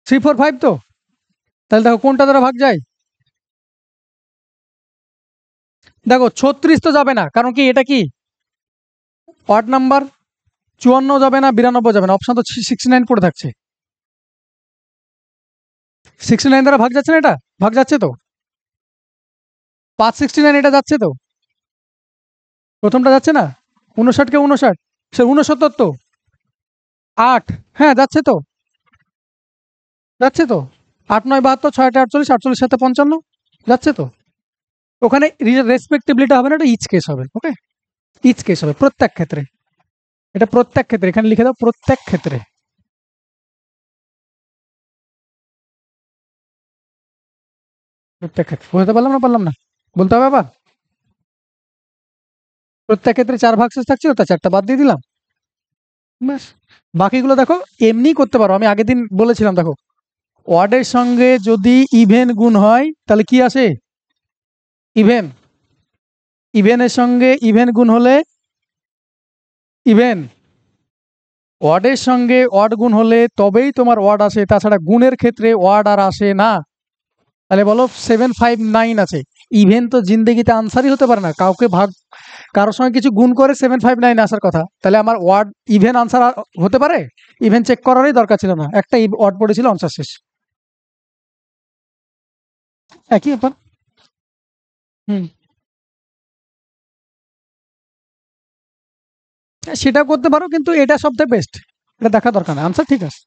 Speaker 1: 3 4 5 তো, তাহলে দেখো কোনটা দ্বারা ভাগ যায়, দেখো 36 তো যাবে না, কারণ কি এটা কি অড নাম্বার, 54 যাবে না, 92 যাবে না, অপশন তো 69 পড়ে থাকছে, 69 দ্বারা ভাগ যাচ্ছে না, এটা ভাগ যাচ্ছে তো, 569 এটা যাচ্ছে তো, প্রথমটা যাচ্ছে না, 59 কে 59, সে 69 তো 8, হ্যাঁ যাচ্ছে তো, যাচ্ছে তো, 8 9 72, 6 8 48, 48 7 55, যাচ্ছে তো, ওখানে রেসপেক্টিবিলিটি হবে না, এটা ইচ কেস হবে। ওকে, ইচ কেস হবে প্রত্যেক ক্ষেত্রে, এটা প্রত্যেক ক্ষেত্রে, এখানে লিখে দাও প্রত্যেক ক্ষেত্রে, প্রত্যেক ক্ষেত্রে, বুঝতে পারলাম না বলতে হবে আবার, প্রত্যেক ক্ষেত্রে 4 ভাগশেষ থাকছে, ওটা 4টা বাদ দিয়ে দিলাম, ব্যাস। বাকিগুলো দেখো এমনি করতে পারো, আমি আগের দিন বলেছিলাম, দেখো অডের সঙ্গে যদি ইভেন গুণ হয় তাহলে কি আসে? ইভেন। ইভেনের সঙ্গে ইভেন গুণ হলে ইভেন। অডের সঙ্গে অড গুণ হলে তবেই তোমার ওয়ার্ড আসে, তাছাড়া গুণের ক্ষেত্রে ওয়ার্ড আর আসে না। তাহলে বলো 759 আছে। ইভেন তো জিন্দেগিতে আনসারই হতে পারে না, কাউকে ভাগ কারোর সঙ্গে কিছু গুণ করে 759 আসার কথা, তাহলে আমার ওয়ার্ড ইভেন আনসার হতে পারে? ইভেন চেক করারই দরকার ছিল না, একটা ওয়ার্ড পড়েছিল, আনসার শেষ। একই ব্যাপার। হুম, সেটাও করতে পারো, কিন্তু এটা সবথেকে বেস্ট, এটা দেখা দরকার না, আনসার ঠিক আছে।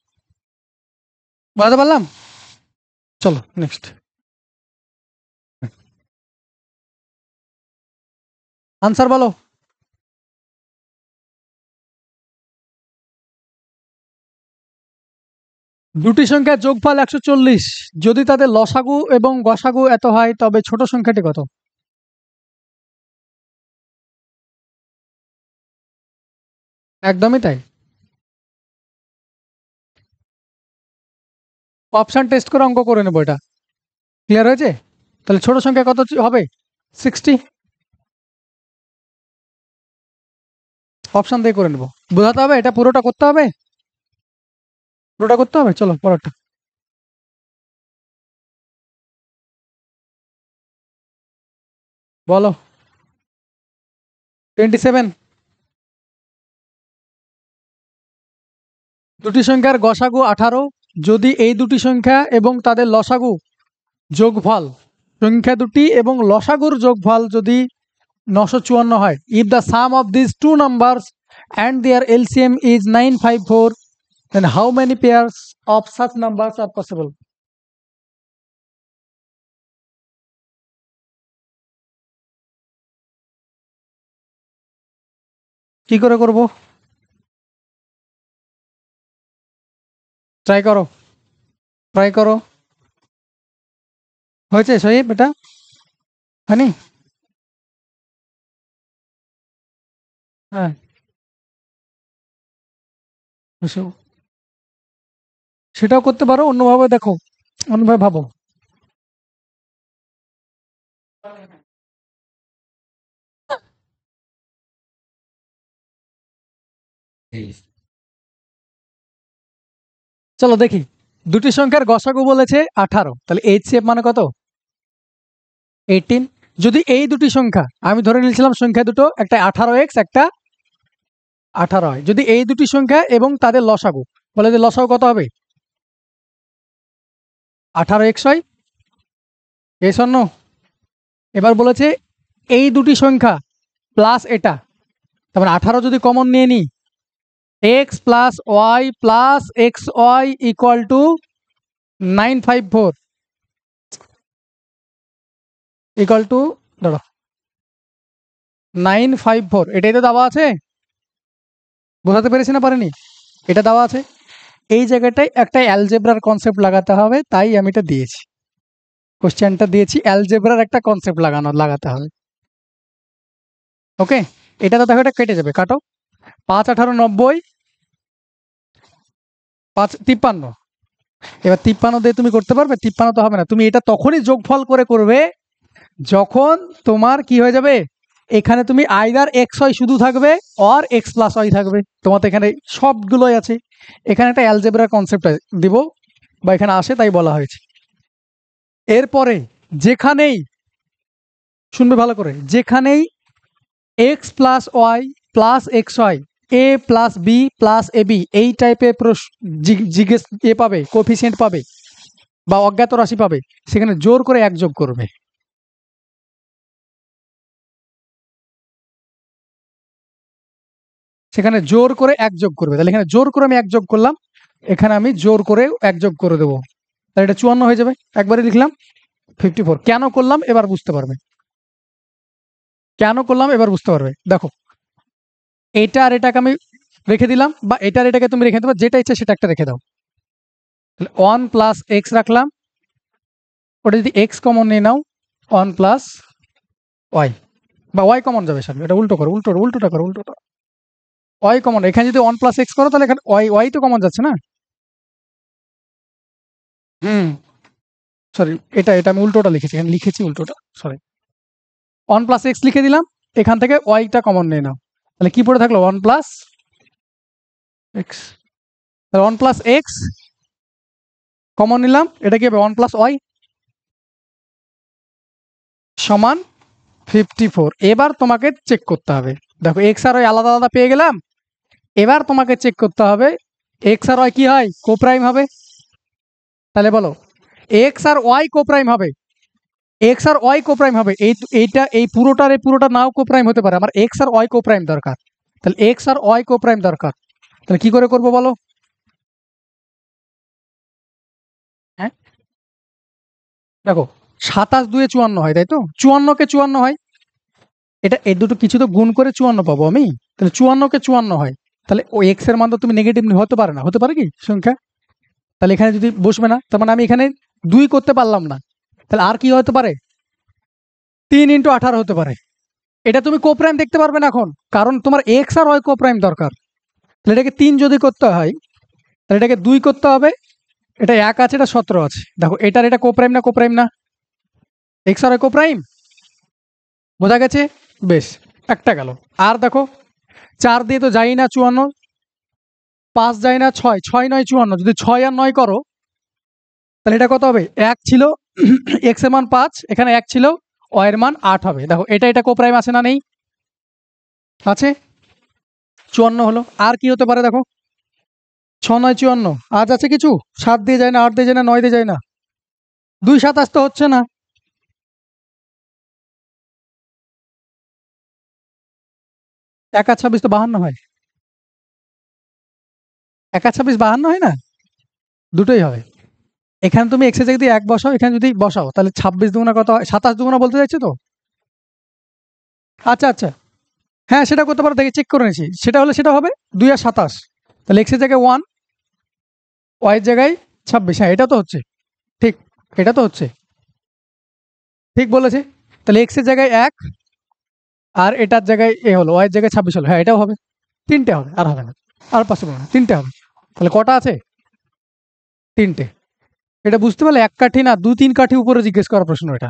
Speaker 1: বুঝতে পারলাম। চলো নেক্সট। আনসার বলো। দুটি সংখ্যার যোগফল 140, যদি তাদের লসাগু এবং গসাগু এত হয় তবে ছোট সংখ্যাটি কত? একদমই তাই। অপশন টেস্ট করে অঙ্ক করে নেবো, এটা ক্লিয়ার হয়েছে? তাহলে ছোট সংখ্যা কত হবে? 60। অপশন দিয়ে করে নেবো, বোঝাতে হবে, এটা পুরোটা করতে হবে, পুরোটা করতে হবে। চলো পরেরটা বলো। 27। দুটি সংখ্যার গসাগু 18, যদি এই দুটি সংখ্যা এবং তাদের লসাগু যোগফল, সংখ্যা দুটি এবং লসাগুর যোগফল যদি 954 হয়, if the sum of this two numbers and their LCM is 954, then how many pairs of such numbers are possible? কি করে করব? ট্রাই করো, ট্রাই করো। হয়েছে সহিব, এটা হয়নি? হ্যাঁ, বুঝছো? সেটাও করতে পারো, অন্যভাবে দেখো, অন্যভাবে ভাবো। চলো দেখি, দুটি সংখ্যার গসাগু বলেছে 18, তাহলে এইচসিএফ মানে কত? 18। যদি এই দুটি সংখ্যা, আমি ধরে নিয়েছিলাম সংখ্যা দুটো, একটা 18x, একটা 18 হয়, যদি এই দুটি সংখ্যা এবং তাদের লসাগু, বলে যে লসাগু কত হবে? 18x হয়, এই শূন্য। এবার বলেছে এই দুটি সংখ্যা প্লাস এটা, তারপর 18 যদি কমন নিয়ে নিই, X plus Y plus x Y equal to 954, equal to, ধরো 954, এটাই তো দেওয়া আছে। বোঝাতে পেরেছি না পারিনি? এটা দেওয়া আছে, এই জায়গাটায় একটা অ্যালজেব্রার কনসেপ্ট লাগাতে হবে, তাই আমি এটা দিয়েছি, কোশ্চেনটা দিয়েছি, অ্যালজেব্রার একটা কনসেপ্ট লাগাতে হবে। ওকে, এটা তো দেখো, এটা কেটে যাবে, কাটো। 5 18 90, 5 53। এবার 53 দিয়ে তুমি করতে পারবে? 53 তো হবে না, তুমি এটা তখনই যোগফল করে করবে যখন তোমার কি হয়ে যাবে, এখানে তুমি আইদার এক্স ওয়াই শুধু থাকবে অর এক্স প্লাস ওয়াই থাকবে, তোমার তো এখানে সবগুলোই আছে। এখানে একটা অ্যালজেব্রার কনসেপ্ট দিব, বা এখানে আসে তাই বলা হয়েছে। এরপরে যেখানেই, শুনবে ভালো করে, যেখানেই x plus Y plus x y, a plus b plus a b, এই টাইপের জিজ্ঞেস পাবে, কোফিসিয়েন্ট পাবে বা অজ্ঞাত রাশি পাবে, সেখানে জোর করে এক যোগ করবে। সেখানে জোর করে এক যোগ করবে, তাহলে এখানে জোর করে আমি এক যোগ করলাম, এখানে আমি জোর করে এক যোগ করে দেবো, তাহলে এটা 54 হয়ে যাবে, একবারে লিখলাম 54। কেন করলাম এবার বুঝতে পারবে, কেন করলাম এবার বুঝতে পারবে। দেখো, এটা আর এটাকে আমি রেখে দিলাম, বা এটা আর এটাকে তুমি রেখে দেবো, যেটা ইচ্ছে সেটা একটা রেখে দাও। তাহলে 1 প্লাস এক্স রাখলাম, ওটা যদি এক্স কমন নিয়ে নাও, 1 প্লাস ওয়াই, বা ওয়াই কমন যাবে সামনে, এটা উল্টো করো, উল্টোটা করো, উল্টোটা। ওয়াই কমন, এখানে যদি 1 প্লাস এক্স করো তাহলে এখানে ওয়াই, ওয়াই তো কমন যাচ্ছে না, হুম, সরি, এটা এটা আমি উল্টোটা লিখেছি, এখানে লিখেছি উল্টোটা, সরি। 1 প্লাস এক্স লিখে দিলাম, এখান থেকে ওয়াইটা কমন নিয়ে নাও, তাহলে কি পড়ে থাকলো 1 প্লাস এক্স, তাহলে 1 প্লাস এক্স কমন নিলাম, এটা কি হবে 1 প্লাস ওয়াই সমান 54। এবার তোমাকে চেক করতে হবে, দেখো এক্স আর ওয়াই আলাদা আলাদা পেয়ে গেলাম, এবার তোমাকে চেক করতে হবে এক্স আর ওয়াই কি হয়, কোপ্রাইম হবে। তাহলে বলো এক্স আর ওয়াই কোপ্রাইম হবে, এক্স আর ওয়াই কোপ্রাইম হবে, এইটা এই পুরোটা নাও কোপ্রাইম হতে পারে, আমার এক্স আর ওয়াই কোপ্রাইম দরকার। তাহলে এক্স আর ওয়াই কোপ্রাইম দরকার, তাহলে কি করে করবো বলো? হ্যাঁ, দেখো 27 2 54 হয়, তাই তো 54 কে 54 হয়, এটা এই দুটো কিছু তো গুণ করে 54 পাবো আমি, তাহলে 54 কে 54 হয়, তাহলে ও এক্স এর মান তো তুমি নেগেটিভ হতে পারে না, হতে পারে কি সংখ্যা? তাহলে এখানে যদি বসবে না, তার মানে আমি এখানে 2 করতে পারলাম না, তাহলে আর কি হতে পারে 3 × 18 হতে পারে। এটা তুমি কোপ্রাইম দেখতে পারবে না এখন, কারণ তোমার এক্স আর ওয়াই কোপ্রাইম দরকার। তাহলে এটাকে 3 যদি করতে হয়, তাহলে এটাকে 2 করতে হবে, এটা 1 আছে, এটা 17 আছে, দেখো এটার এটা কোপ্রাইম না কোপ্রাইম না, এক্স আর ওয়াই কোপ্রাইম, বোঝা গেছে? বেশ, একটা গেল। আর দেখো 4 দিয়ে তো যাই না 54, 5 যায় না 6, 6 9 54, যদি 6 আর 9 করো তাহলে এটা কত হবে, 1 ছিল এক্স এর মান 5, এখানে 1 ছিল, ওয়াই এর মান 8 হবে, দেখো এটা কোপ্রাইম আছে না নেই? আছে, 54 হলো। আর কি হতে পারে দেখো, 6 9 54, আজ আছে কিছু, 7 দিয়ে যায় না, 8 দিয়ে যায় না, 9 দিয়ে যায় না, 2 27 তো হচ্ছে না, 1 আর 26 তো 52 হয়, 1 আর 26 52 হয় না, দুটোই হবে। এখানে তুমি এক্স এর জায়গায় যদি 1 বসাও, এখানে যদি বসাও তাহলে 26 দুগুণা কত হয়, 27 দুগুণা বলতে চাইছো তো? আচ্ছা আচ্ছা, হ্যাঁ সেটা করতে পারো, দেখে চেক করে নিয়েছি, সেটা হলে সেটা হবে 2 আর 27, তাহলে এক্স এর জায়গায় 1, ওয়াই এর জায়গায় 26, হ্যাঁ এটা তো হচ্ছে ঠিক, এটা তো হচ্ছে ঠিক বলেছে। তাহলে এক্স এর জায়গায় 1 আর এটার জায়গায় এ হলো, ওয়াই এর জায়গায় 26 হলো, হ্যাঁ এটাও হবে, 3টে হবে, আর হবে না, আর পাঁচটা হবে না, 3টে হবে, তাহলে কটা আছে, 3টে। এটা বুঝতে পারলে, 1 কাঠি না 2 3 কাঠি উপরে জিজ্ঞেস করা প্রশ্ন এটা।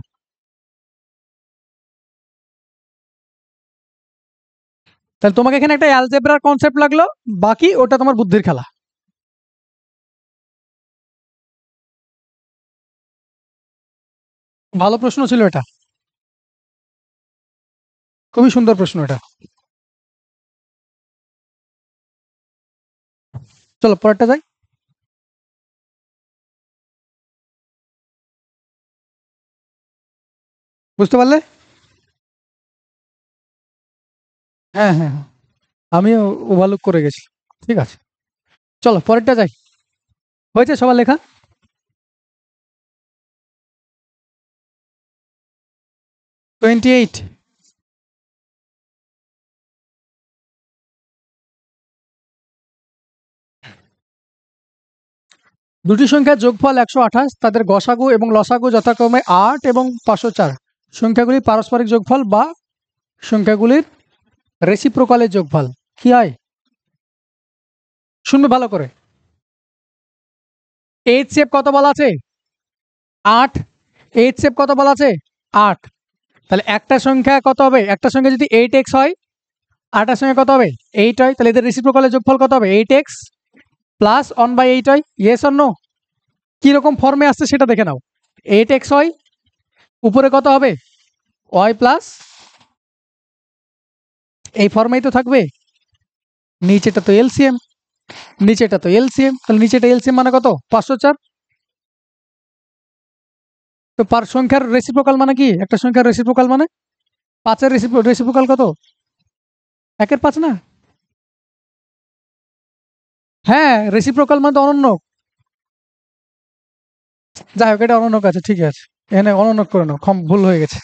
Speaker 1: তাহলে তোমাকে এখানে একটা অ্যালজেব্রার কনসেপ্ট লাগলো, বাকি ওটা তোমার বুদ্ধির খেলা। ভালো প্রশ্ন ছিল এটা, খুবই সুন্দর প্রশ্ন এটা। চলো পরেরটা যাই। বুঝতে পারলে? হ্যাঁ হ্যাঁ হ্যাঁ, আমিও ওভারলুক করে গেছি, ঠিক আছে। চলো পরেরটা যাই, হয়েছে সবার লেখা? 28। দুটি সংখ্যার যোগফল 128, তাদের গসাগু এবং লসাগু যথাক্রমে 8 এবং 504, সংখ্যাগুলির পারস্পরিক যোগফল বা সংখ্যাগুলির রেসিপ্রোকালের যোগফল কি হয়? শুনবে ভালো করে। এইচ সেপ কত বলা আছে? 8। এইচ সেপ কত বলা আছে? 8। তাহলে একটা সংখ্যা কত হবে, একটা সংখ্যা যদি 8x হয়, আটার সঙ্গে কত হবে 8 হয়, তাহলে এদের রেসিপ্রোকালের যোগফল কত হবে 8x প্লাস 1/8 হয়, ইয়েস অর নো? কিরকম ফর্মে আসছে সেটা দেখে নাও, 8x হয়, উপরে কত হবে y প্লাস, এই ফর্মেই তো থাকবে, নিচেটা তো এলসিএম, নিচেটা তো এলসিএম, তাহলে নিচেটা এলসিএম মানে কত 504। তো পার সংখ্যার রেসিপ্রোকাল মানে কি, একটা সংখ্যার রেসিপ্রোকাল মানে 5-এর রেসিপ্রোকাল কত, 1-এর 5 না? হ্যাঁ, রেসিপ্রোকাল মানে তো অনন্য, যাই হোক এটা অনন্য আছে, ঠিক আছে, এখানে অনন্য করে নাও, ভুল হয়ে গেছে।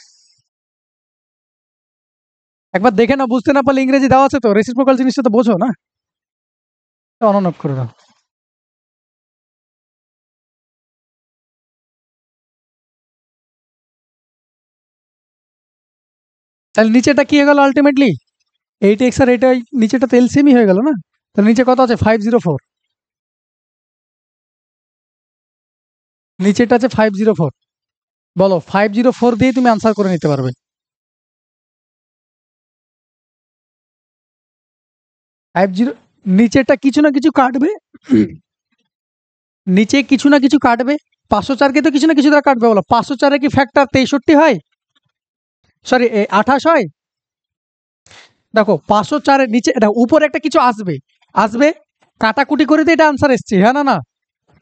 Speaker 1: একবার দেখে নাও, বুঝতে না পারলে ইংরেজি দেওয়া আছে তো, রেসিপ্রোকাল জিনিসটা তো বোঝো না, অনন্য করে নাও। তাহলে নিচেটা কি হয়ে গেল আলটিমেটলি, 8x আর এটা নিচেটা তো এলসিএমই হয়ে গেল না, তাহলে নিচে কত আছে 504। নিচেটা আছে 504। বলো 504 দিয়ে তুমি আনসার করে নিতে পারবে। 50 নিচেটা কিছু না কিছু কাটবে, নিচে কিছু না কিছু কাটবে। 504কে তো কিছু না কিছু দ্বারা কাটবে। বলো 504 কি ফ্যাক্টর 63 হয়? সরি 28 হয়? দেখো 504 নিচে এটা উপরে একটা কিছু আসবে, আসবে কাটাকুটি করে তো এটা আনসার এসছে, হ্যাঁ না না?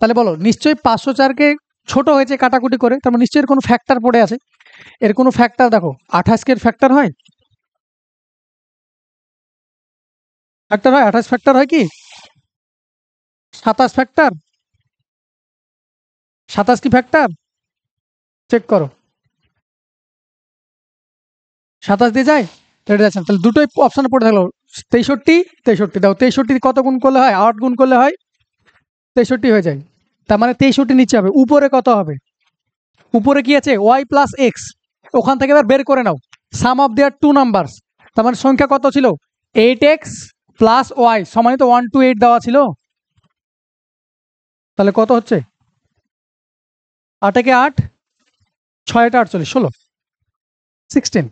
Speaker 1: তাহলে বলো নিশ্চয়ই 504কে ছোট হয়েছে কাটাকুটি করে, তার মানে নিশ্চয়ই এর কোনো ফ্যাক্টর পড়ে আছে। এর কোনো ফ্যাক্টর দেখো 28 কে ফ্যাক্টর হয়? ফ্যাক্টর হয় 28 ফ্যাক্টর হয় কি? 27 ফ্যাক্টর? 27 কি ফ্যাক্টর? চেক করো। 27 দিয়ে যায়? এটা যাচ্ছে না। তাহলে দুটোই অপশন পড়ে থাকলো 63 63। দেখো 63 কত গুণ করলে হয়? 8 গুণ করলে হয় 63 হয়ে যায়। তার মানে 63 নিচে হবে। উপরে কত হবে? উপরে কি আছে? Y plus X. ওখান থেকে এবার বের করে নাও sum of their two numbers. তার মানে সংখ্যা কত ছিল? 8x প্লাস ওয়াই সমান তো 128 দেওয়া ছিল। তাহলে কত হচ্ছে? 8 একে 8, 6 এটা 48, 16, 16।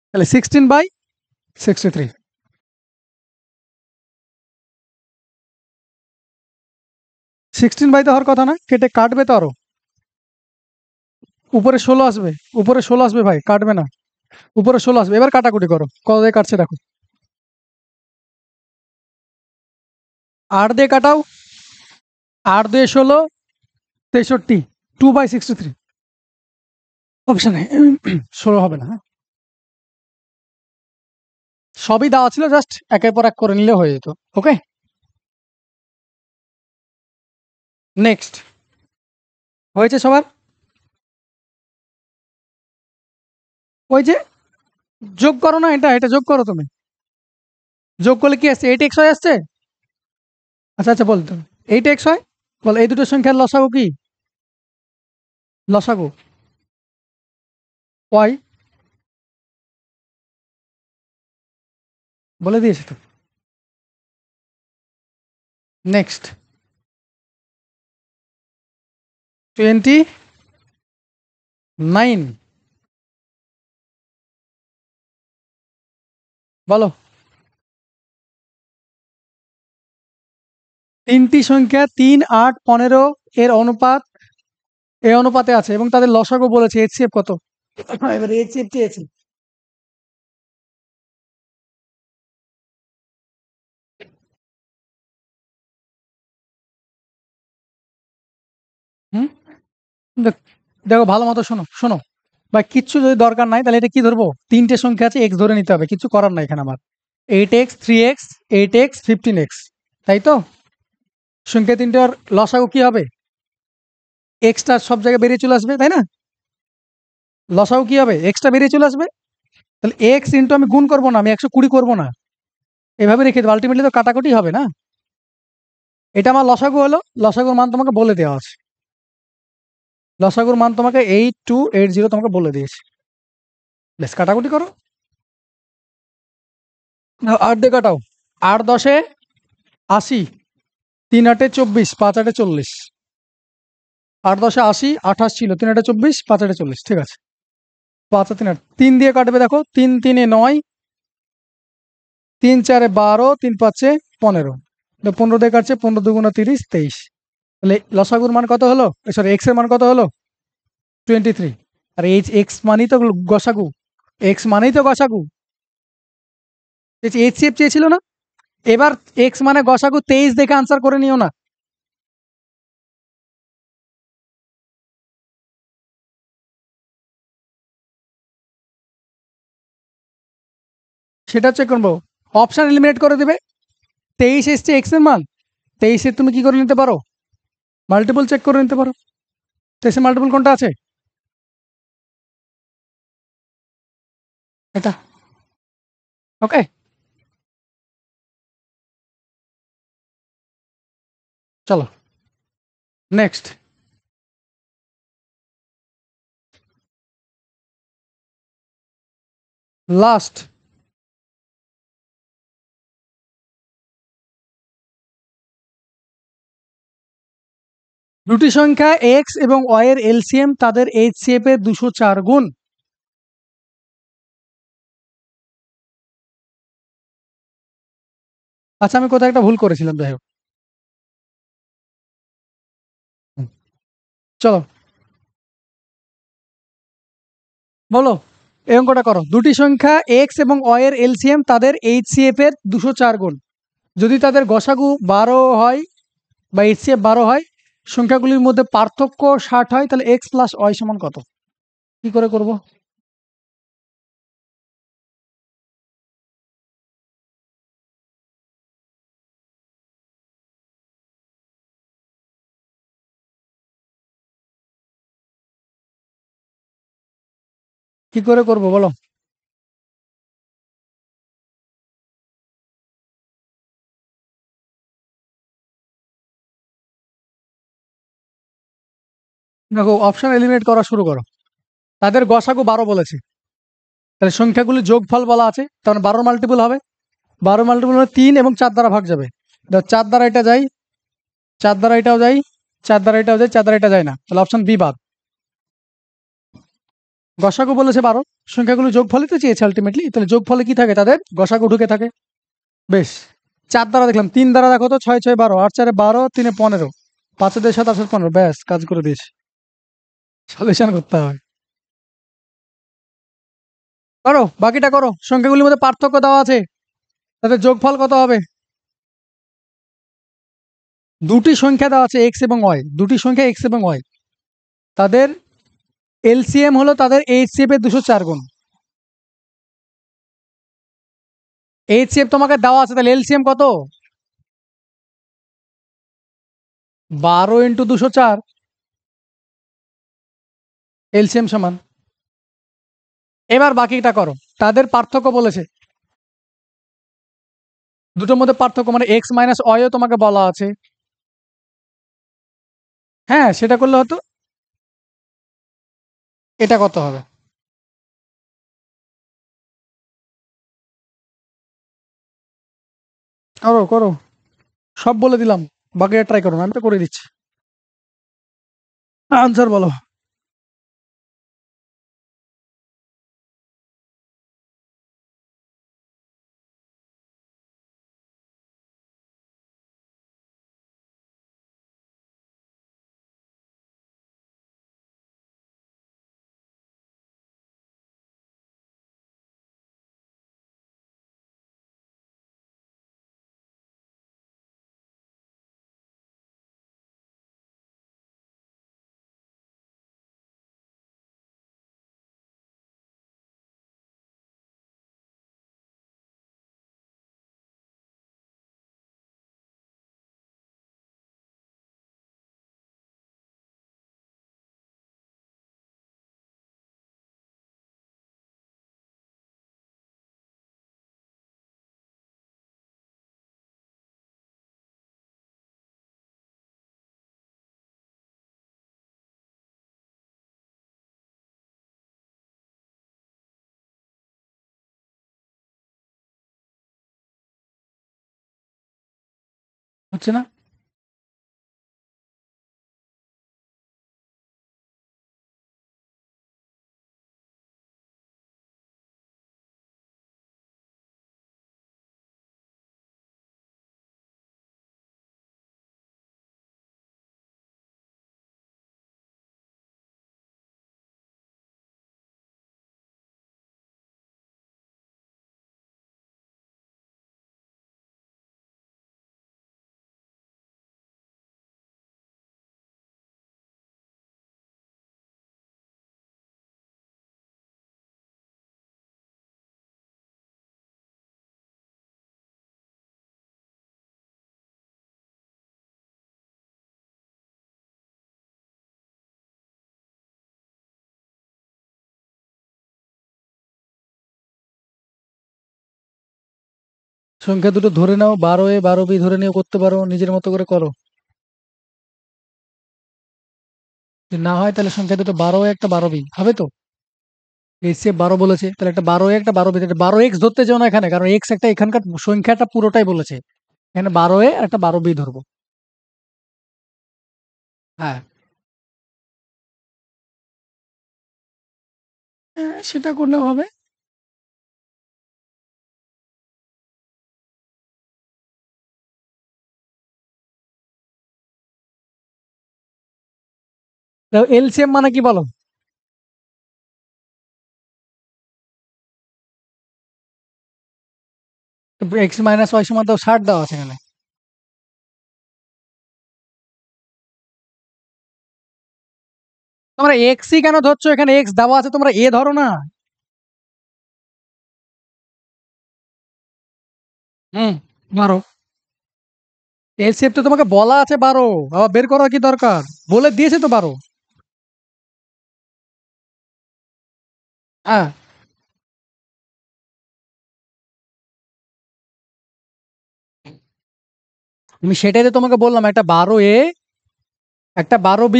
Speaker 1: তাহলে 16/63। 16 বাই তো হওয়ার কথা না, কেটে কাটবে তো আরো। উপরে 16 আসবে, উপরে 16 আসবে ভাই, কাটবে না। উপরে 16 আসবে। এবার কাটাকুটি করো, কত দিয়ে কাটছে দেখো। 8 দিয়ে কাটাও। 8 দিয়ে 16, 63, 2/63। অপশানে 16 হবে না, হ্যাঁ। সবই দেওয়া ছিল, জাস্ট একের পর এক করে নিলে হয়ে যেত। ওকে, নেক্সট। হয়েছে সবার? ওই যে যোগ করো না, এটা এটা যোগ করো তুমি। যোগ করলে কি আসছে? 8x হয়ে আসছে। আচ্ছা আচ্ছা বলতো 8x হয়। বল এই দুটো সংখ্যার লসাগু কি? লসাগু ওয়াই। বলে দিয়েছি তো। নেক্সট 29। বলো তিনটি সংখ্যা 3, 8, 15 এর অনুপাত এই অনুপাতে আছে এবং তাদের লসাগু বলেছে। এইচসিএফ কত? এবার এইচসিএফ চেয়েছে। হুম, দেখো ভালো মতো শোনো শোনো। বা কিচ্ছু যদি দরকার নাই তাহলে এটা কি ধরবো? তিনটে সংখ্যা আছে, এক্স ধরে নিতে হবে, কিছু করার নাই এখানে আমার। 8x, 3x, 8x, 15x, তাই তো? সংখ্যা তিনটার লসাগু কি হবে? এক্সটা সব জায়গায় বেরিয়ে চলে আসবে, তাই না? লসাগু কি হবে? এক্সটা বেরিয়ে চলে আসবে। তাহলে এক্স ইন্টু আমি গুণ করবো না, আমি 120 করবো না, এভাবে রেখে দেবো। আলটিমেটলি তো কাটাকুটি হবে না। এটা আমার লসাগু হলো। লসাগুর মান তোমাকে বলে দেওয়া আছে। লসাগুর মান তোমাকে 8280 তোমাকে বলে দিয়েছে। বেশ, কাটাকুটি করো। 8 দিয়ে কাটাও। 8 10 80, 3 8 24, 5 8 40। 8 10 80, 28 ছিল, 3 8 24, 5 8 40, ঠিক আছে। 5 আর 3 8, 3 দিয়ে কাটবে দেখো। 3 3 9, 3 4 12, 3 5 15। 15 দিয়ে কাটছে, 15 2 30, 23। তাহলে লসাগুর মান কত হলো? সরি, এক্স এর মান কত হলো? 23। আর এইচ এক্স মানেই তো গসাগু। এক্স মানেই তো গসাগু। এইচসিএফ চেয়েছিল না? এবার এক্স মানে গসাগু 23 দেখে আনসার করে নিও না। সেটা চেক করবো। অপশন এলিমিনেট করে দেবে। 23 এসছে এক্স এর মান। 23-এর তুমি কি করে নিতে পারো? মাল্টিপল চেক করে নিতে পারো। 23-এর মাল্টিপল কোনটা আছে? এটা। ওকে, চলো নেক্সট। লাস্ট দুটি সংখ্যা এক্স এবং ওয়াই এর এলসিএম তাদের এইচসিএফ এর 204 গুণ। আচ্ছা, আমি কোথায় একটা ভুল করেছিলাম, যাই হোক। চলো বলো, এই অঙ্কটা করো। দুটি সংখ্যা এক্স এবং ওয়াই এর এলসিএম তাদের এইচসিএফ এর 204 গুণ। যদি তাদের গসাগু 12 হয় বা এইচসিএফ 12 হয়, সংখ্যাগুলির মধ্যে পার্থক্য 60 হয়, তাহলে এক্স প্লাস ওয়াই সমান কত? কি করে করব? কি করে করব বলো? দেখো, অপশন এলিমিনেট করা শুরু করো। তাদের গসাগু 12 বলেছে, তাহলে সংখ্যাগুলির যোগফল বলা আছে, তখন 12 মাল্টিপল হবে। 12 মাল্টিপল মানে 3 এবং 4 দ্বারা ভাগ যাবে। 4 দ্বারা এটা যায়, 4 দ্বারা এটাও যায়, 4 দ্বারা এটাও যায়, 4 দ্বারা এটা যায় না, তাহলে অপশন বি বাদ। গসাগু বলেছে 12, সংখ্যাগুলো যোগফলই তো চেয়েছে আলটিমেটলি, তাহলে যোগফলে কি থাকে, তাদের গসাগু ঢুকে থাকে। বেশ, 4 দ্বারা দেখলাম, 3 দ্বারা দেখো তো, 6 6 12, 8 4 12, 3 15, 5 2 7 8 15, ব্যাস কাজ করে দিয়েছে। সলিউশন করতে হবে। করো, বাকিটা করো। সংখ্যাগুলির মধ্যে পার্থক্য দেওয়া আছে, তাদের যোগফল কত হবে? দুটি সংখ্যা দেওয়া আছে এক্স এবং ওয়াই, দুটি সংখ্যা এক্স এবং ওয়াই, তাদের এলসিএম হলো তাদের এইচসিএফ এর 204 গুণ। এইচসিএফ তোমাকে দেওয়া আছে, তাহলে এলসিএম কত? 12 ইন্টু 204, এলসিএম সমান। এবার বাকিটা করো। তাদের পার্থক্য বলেছে, দুটোর মধ্যে পার্থক্য মানে এক্স মাইনাস ওয়াইও তোমাকে বলা আছে। হ্যাঁ, সেটা করলে হয়তো। এটা কত হবে? করো করো, সব বলে দিলাম, বাকিটা ট্রাই করো, আমি তো করে দিচ্ছি। আনসার বলো। হচ্ছে না? সংখ্যা দুটো ধরে নাও, 12 এ 12 বি ধরে নিয়েও করতে পারো, নিজের মতো করে করো। যদি না হয় তাহলে সংখ্যা দুটো 12 এ একটা 12 বি হবে তো। এইচসিএফ 12 বলেছে, তাহলে একটা 12 এ একটা 12 বি, 12 এক্স ধরতে যাও না এখানে, কারণ এক্স একটা এখানকার সংখ্যাটা পুরোটাই বলেছে। এখানে 12 এ আর একটা 12 বি ধরবো। হ্যাঁ, সেটা করলেও হবে। এলসিএম মানে কি বলো? এক্স মাইনাস ওয়াই সমান তো 60 দেওয়া আছে এখানে। তোমরা এক্সই কেন ধরছো? এখানে এক্স দেওয়া আছে, তোমরা এ ধরো না। হুম, ধরো। এলসিএম তো তোমাকে বলা আছে 12, আবার বের করার কি দরকার? বলে দিয়েছে তো 12। হ্যাঁ, তুমি সেটাই তো তোমাকে বললাম, একটা 12A, একটা 12B।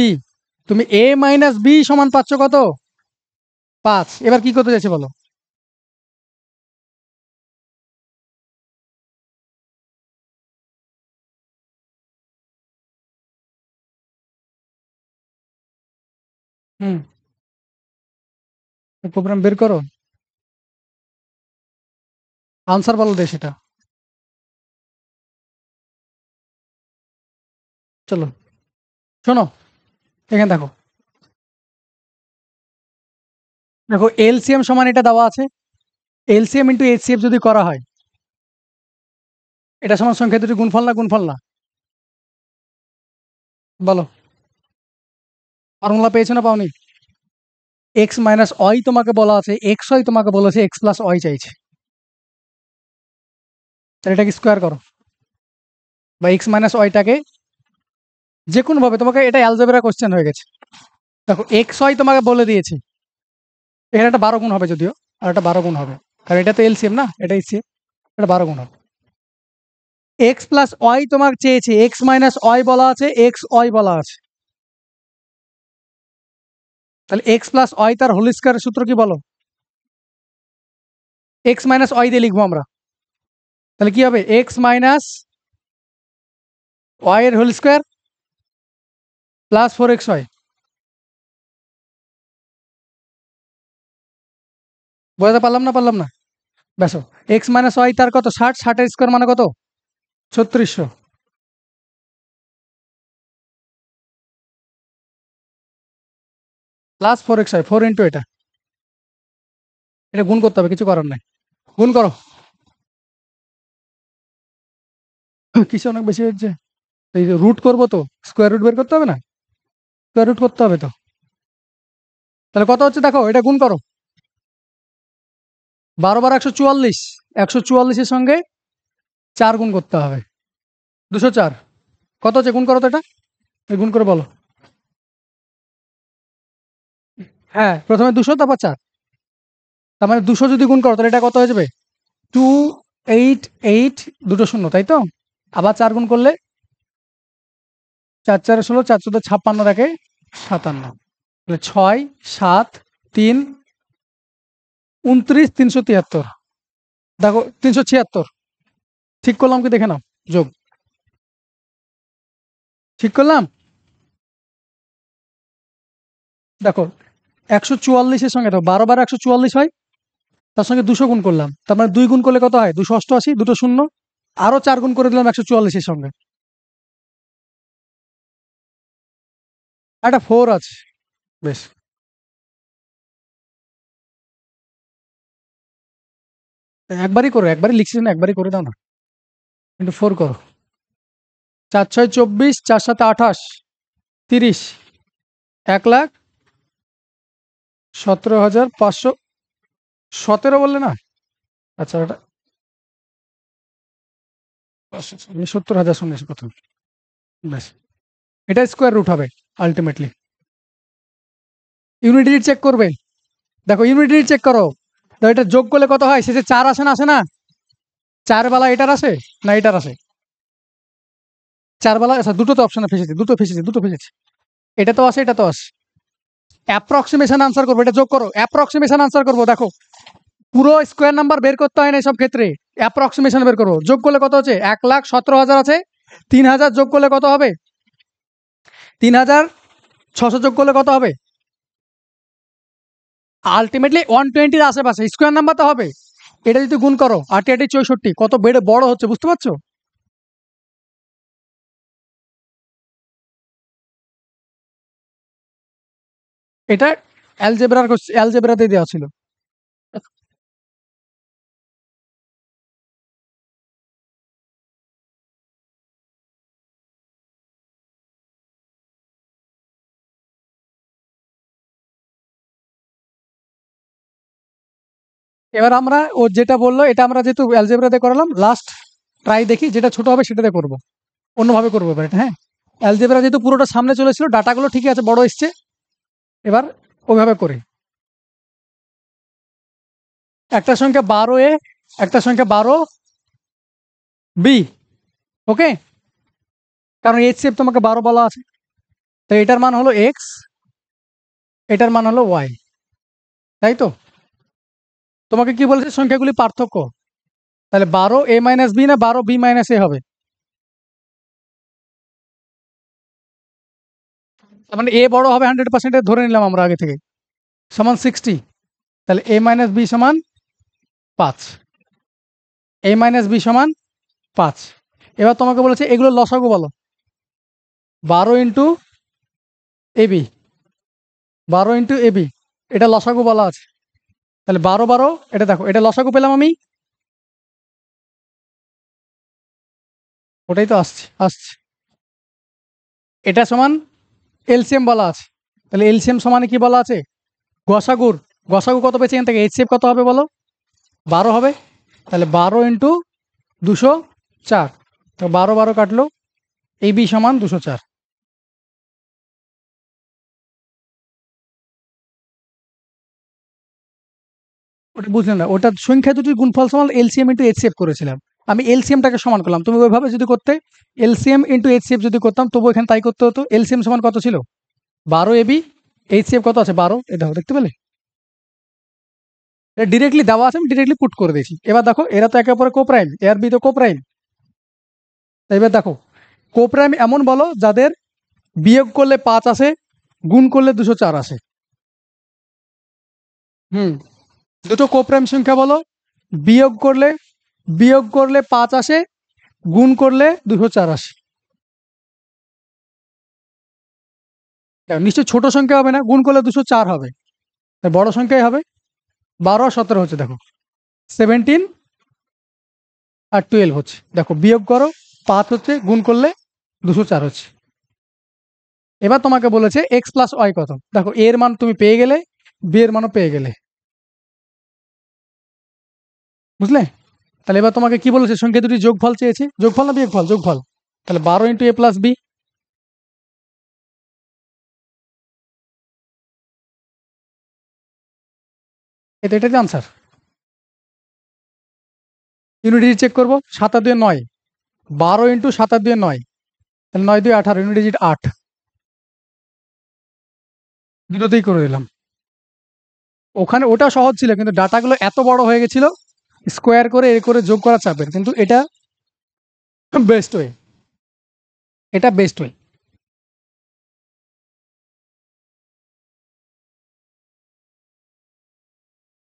Speaker 1: তুমি এ মাইনাস বি সমান পাচ্ছ কত? 5। এবার কি করতে চাইছে বলো? হুম, প্রোগ্রাম বের করো। আনসার বলো দে সেটা। চলো, শোনো, এখানে দেখো। দেখো এলসিএম সমান এটা দেওয়া আছে। এলসিএম ইন্টু এইচসিএফ যদি করা হয়, এটা সমান সংখ্যা দুটি গুণফল না গুণফল না? বলো। ফর্মুলা পেয়েছো না পাওনি? এক্স মাইনাস ওয়াই তোমাকে বলা আছে, এক্স ওয়াই তোমাকে বলেছে এক্স প্লাস ওয়াই চাইছে। তাহলে এটাকে স্কোয়ার করো, বা এক্স মাইনাস ওয়াইটাকে যে কোনো ভাবে, তোমাকে এটা অ্যালজেব্রা কোশ্চেন হয়ে গেছে। দেখো এক্স ওয়াই তোমাকে বলে দিয়েছি, এখানে একটা 12 গুণ হবে যদিও, আর একটা 12 গুণ হবে, কারণ এটা তো এলসিএম না, এটা এইচসিএফ। এটা 12 গুণ হবে। এক্স প্লাস ওয়াই তোমাকে চেয়েছে, এক্স মাইনাস ওয়াই বলা আছে, এক্স ওয়াই বলা আছে। তাহলে এক্স প্লাস ওয়াই তার হোল স্কয়ারের সূত্র কি বলো? এক্স মাইনাস ওয়াই দিয়ে লিখবো আমরা। তাহলে কি হবে? এক্স মাইনাস ওয়াই এর হোল স্কয়ার প্লাস 4xy। বোঝাতে পারলাম না? পারলাম না? ব্যাস। এক্স মাইনাস ওয়াই তার কত? 60, 60 এর স্কয়ার মানে কত? 3600 প্লাস 4xy, 4 ইন্টু এটা। এটা গুণ করতে হবে, কিছু করার নাই। গুণ করো। কিছু অনেক বেশি হচ্ছে। এই যে রুট করবো তো, স্কোয়ার রুট বের করতে হবে না? স্কোয়ার রুট করতে হবে তো। তাহলে কত হচ্ছে দেখো, এটা গুণ করো। 12 বার 144, 144-এর সঙ্গে 4 গুণ করতে হবে, 204। কত হচ্ছে? গুণ করো তো এটা, এই গুণ করে বলো। হ্যাঁ, প্রথমে 200, তারপর 4। তার মানে 200 যদি গুণ করো তাহলে এটা কত হয়ে যাবে? 288, দুটো শূন্য, তাই তো? আবার 4 গুণ করলে 4 4 16, 4 14 56, রাখে 57। তাহলে 6 7 3 29, 373। দেখো 376। ঠিক করলাম কি দেখে নাও, যোগ। ঠিক করলাম। দেখো 144-এর সঙ্গে, দেখো 12 বার 144 হয়, তার সঙ্গে 200 গুণ করলাম, তার মানে 2 গুণ করলে কত হয়? 288, দুটো শূন্য। আরো 4 গুণ করে দিলাম 144-এর সঙ্গে, একটা 4 আছে। বেশ, একবারই করো, একবারই লিখছি না, একবারই করে দাও না। কিন্তু 4 করো। 4 6 24, 4 7 28, 30, 1,17,517 বললে না? আচ্ছা, এটা 70,000 শুনেছি প্রথম। বেশ, এটা স্কোয়ার রুট হবে আলটিমেটলি। ইউনিট ডিজিট চেক করবে। দেখো ইউনিট ডিজিট চেক করো। তো এটা যোগ করলে কত হয়? শেষে 4 আসে না? আসে না? 4 বেলা এটার আসে না এটার আসে? 4 বেলা, আচ্ছা দুটো তো অপশনে ফেসেছে, দুটো ফেসেছে। এটা তো আসে, এটা তো আসে। অ্যাপ্রক্সিমেশন আনসার করবো, এটা যোগ করো, অ্যাপ্রক্সিমেশন আনসার করবো। দেখো পুরো স্কোয়ার নাম্বার বের করতে হয় না সব ক্ষেত্রে, অ্যাপ্রক্সিমেশন বের করবো। যোগ করলে কত হচ্ছে? 1,17,000 আছে, 3,000 যোগ করলে কত হবে? 3600 যোগ করলে কত হবে? আলটিমেটলি 120-র আশেপাশে স্কোয়ার নাম্বার তো হবে। এটা যদি গুণ করো 8 8 64 কত বেড়ে বড় হচ্ছে বুঝতে পারছো? এটা অ্যালজেব্রাতে দেওয়া ছিল। এবার আমরা ও যেটা বললো এটা আমরা যেহেতু অ্যালজেব্রাতে করালাম, লাস্ট ট্রাই দেখি যেটা ছোট হবে সেটাতে করব, অন্যভাবে করবো এবার এটা। হ্যাঁ, অ্যালজেব্রা যেহেতু পুরোটা সামনে চলেছিল, ডাটাগুলো ঠিকই আছে, বড় এসছে, এবার ওইভাবে করি। একটা সংখ্যা 12a, একটা সংখ্যা 12b, ওকে, কারণ এইচ সেপ তোমাকে 12 বলা আছে, তো এটার মান হলো এক্স, এটার মান হলো ওয়াই, তাই তো? তোমাকে কি বলেছে? সংখ্যাগুলি পার্থক্য। তাহলে 12a-b না 12b-a হবে? তার মানে এ বড় হবে 100%, ধরে নিলাম আমরা আগে থেকে, সমান 60। তাহলে a-b সমান 5, a-b সমান 5। এবার তোমাকে বলেছে এগুলো লসাগু বলো। 12 ইন্টু এবি, 12 ইন্টু এবি, এটা লসাগু বলা আছে। তাহলে 12 এটা দেখো, এটা লসাগু পেলাম আমি, ওটাই তো আসছে আসছে। এটা সমান এলসিএম বলা আছে। তাহলে এলসিএম সমানে কি বলা আছে? গসাগুর, গসাগু কত পেয়েছে এখান থেকে? এইচসিএফ কত হবে বলো? 12 হবে। তাহলে 12 ইন্টু 204, তো 12 কাটলো, এবি সমান 204। ওটা বুঝলেন না? ওটা সংখ্যা দুটির গুণফল সমান এলসিএম ইন্টু এইচসিএফ করেছিলাম। আমি এলসিএমটাকে সমান করলাম, তুমি ওইভাবে যদি করতে এলসিএম ইন্টু এইচসিএফ যদি করতাম তবু এখানে তাই করতে হতো। এলসিএম সমান কত ছিল? 12 এবি, এইচসিএফ কত আছে? 12, এটা দেখো, দেখতে পেলে? এটা ডিরেক্টলি দেওয়া আছে, আমি ডিরেক্টলি পুট করে দিয়েছি। এবার দেখো এরা তো একে অপরে কোপ্রাইম, এ আর বি তো কোপ্রাইম। এবার দেখো কোপ্রাইম এমন বলো যাদের বিয়োগ করলে 5 আসে, গুণ করলে 204 আসে। হুম, দুটো কোপ্রাইম সংখ্যা বলো, বিয়োগ করলে বিয়োগ করলে 5 আসে, গুণ করলে 204 আসে। দেখো, নিশ্চয়ই ছোট সংখ্যা হবে না, গুণ করলে 204 হবে, তাই বড় সংখ্যাই হবে। 12 আর 17 হচ্ছে, দেখো 17 আর 12 হচ্ছে, দেখো বিয়োগ করো 5 হচ্ছে, গুণ করলে 204 হচ্ছে। এবার তোমাকে বলেছে এক্স প্লাস ওয়াই কত। দেখো এর মান তুমি পেয়ে গেলে, বি এর মানও পেয়ে গেলে, বুঝলে? তাহলে এবার তোমাকে কি বলেছে? সংখ্যা দুটি যোগফল চেয়েছে, যোগফল না বিয়োগফল? যোগফল। তাহলে 12 ইন্টু এ প্লাস বি, এটাই আনসার। ইউনিট চেক করবো, 7 আর 2 9, 12 ইন্টু 7 আর 2 9, তাহলে 9 2 18, ইউনিট ডিজিট 8, দুটোতেই করে দিলাম। ওখানে ওটা সহজ ছিল, কিন্তু ডাটাগুলো এত বড় হয়ে গেছিল, স্কোয়ার করে এ করে যোগ করা চাপের, কিন্তু এটা বেস্ট ওয়ে, এটা বেস্ট ওয়ে।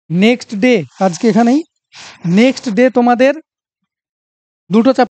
Speaker 1: নেক্সট ডে, আজকে এখানেই, নেক্সট ডে তোমাদের দুটো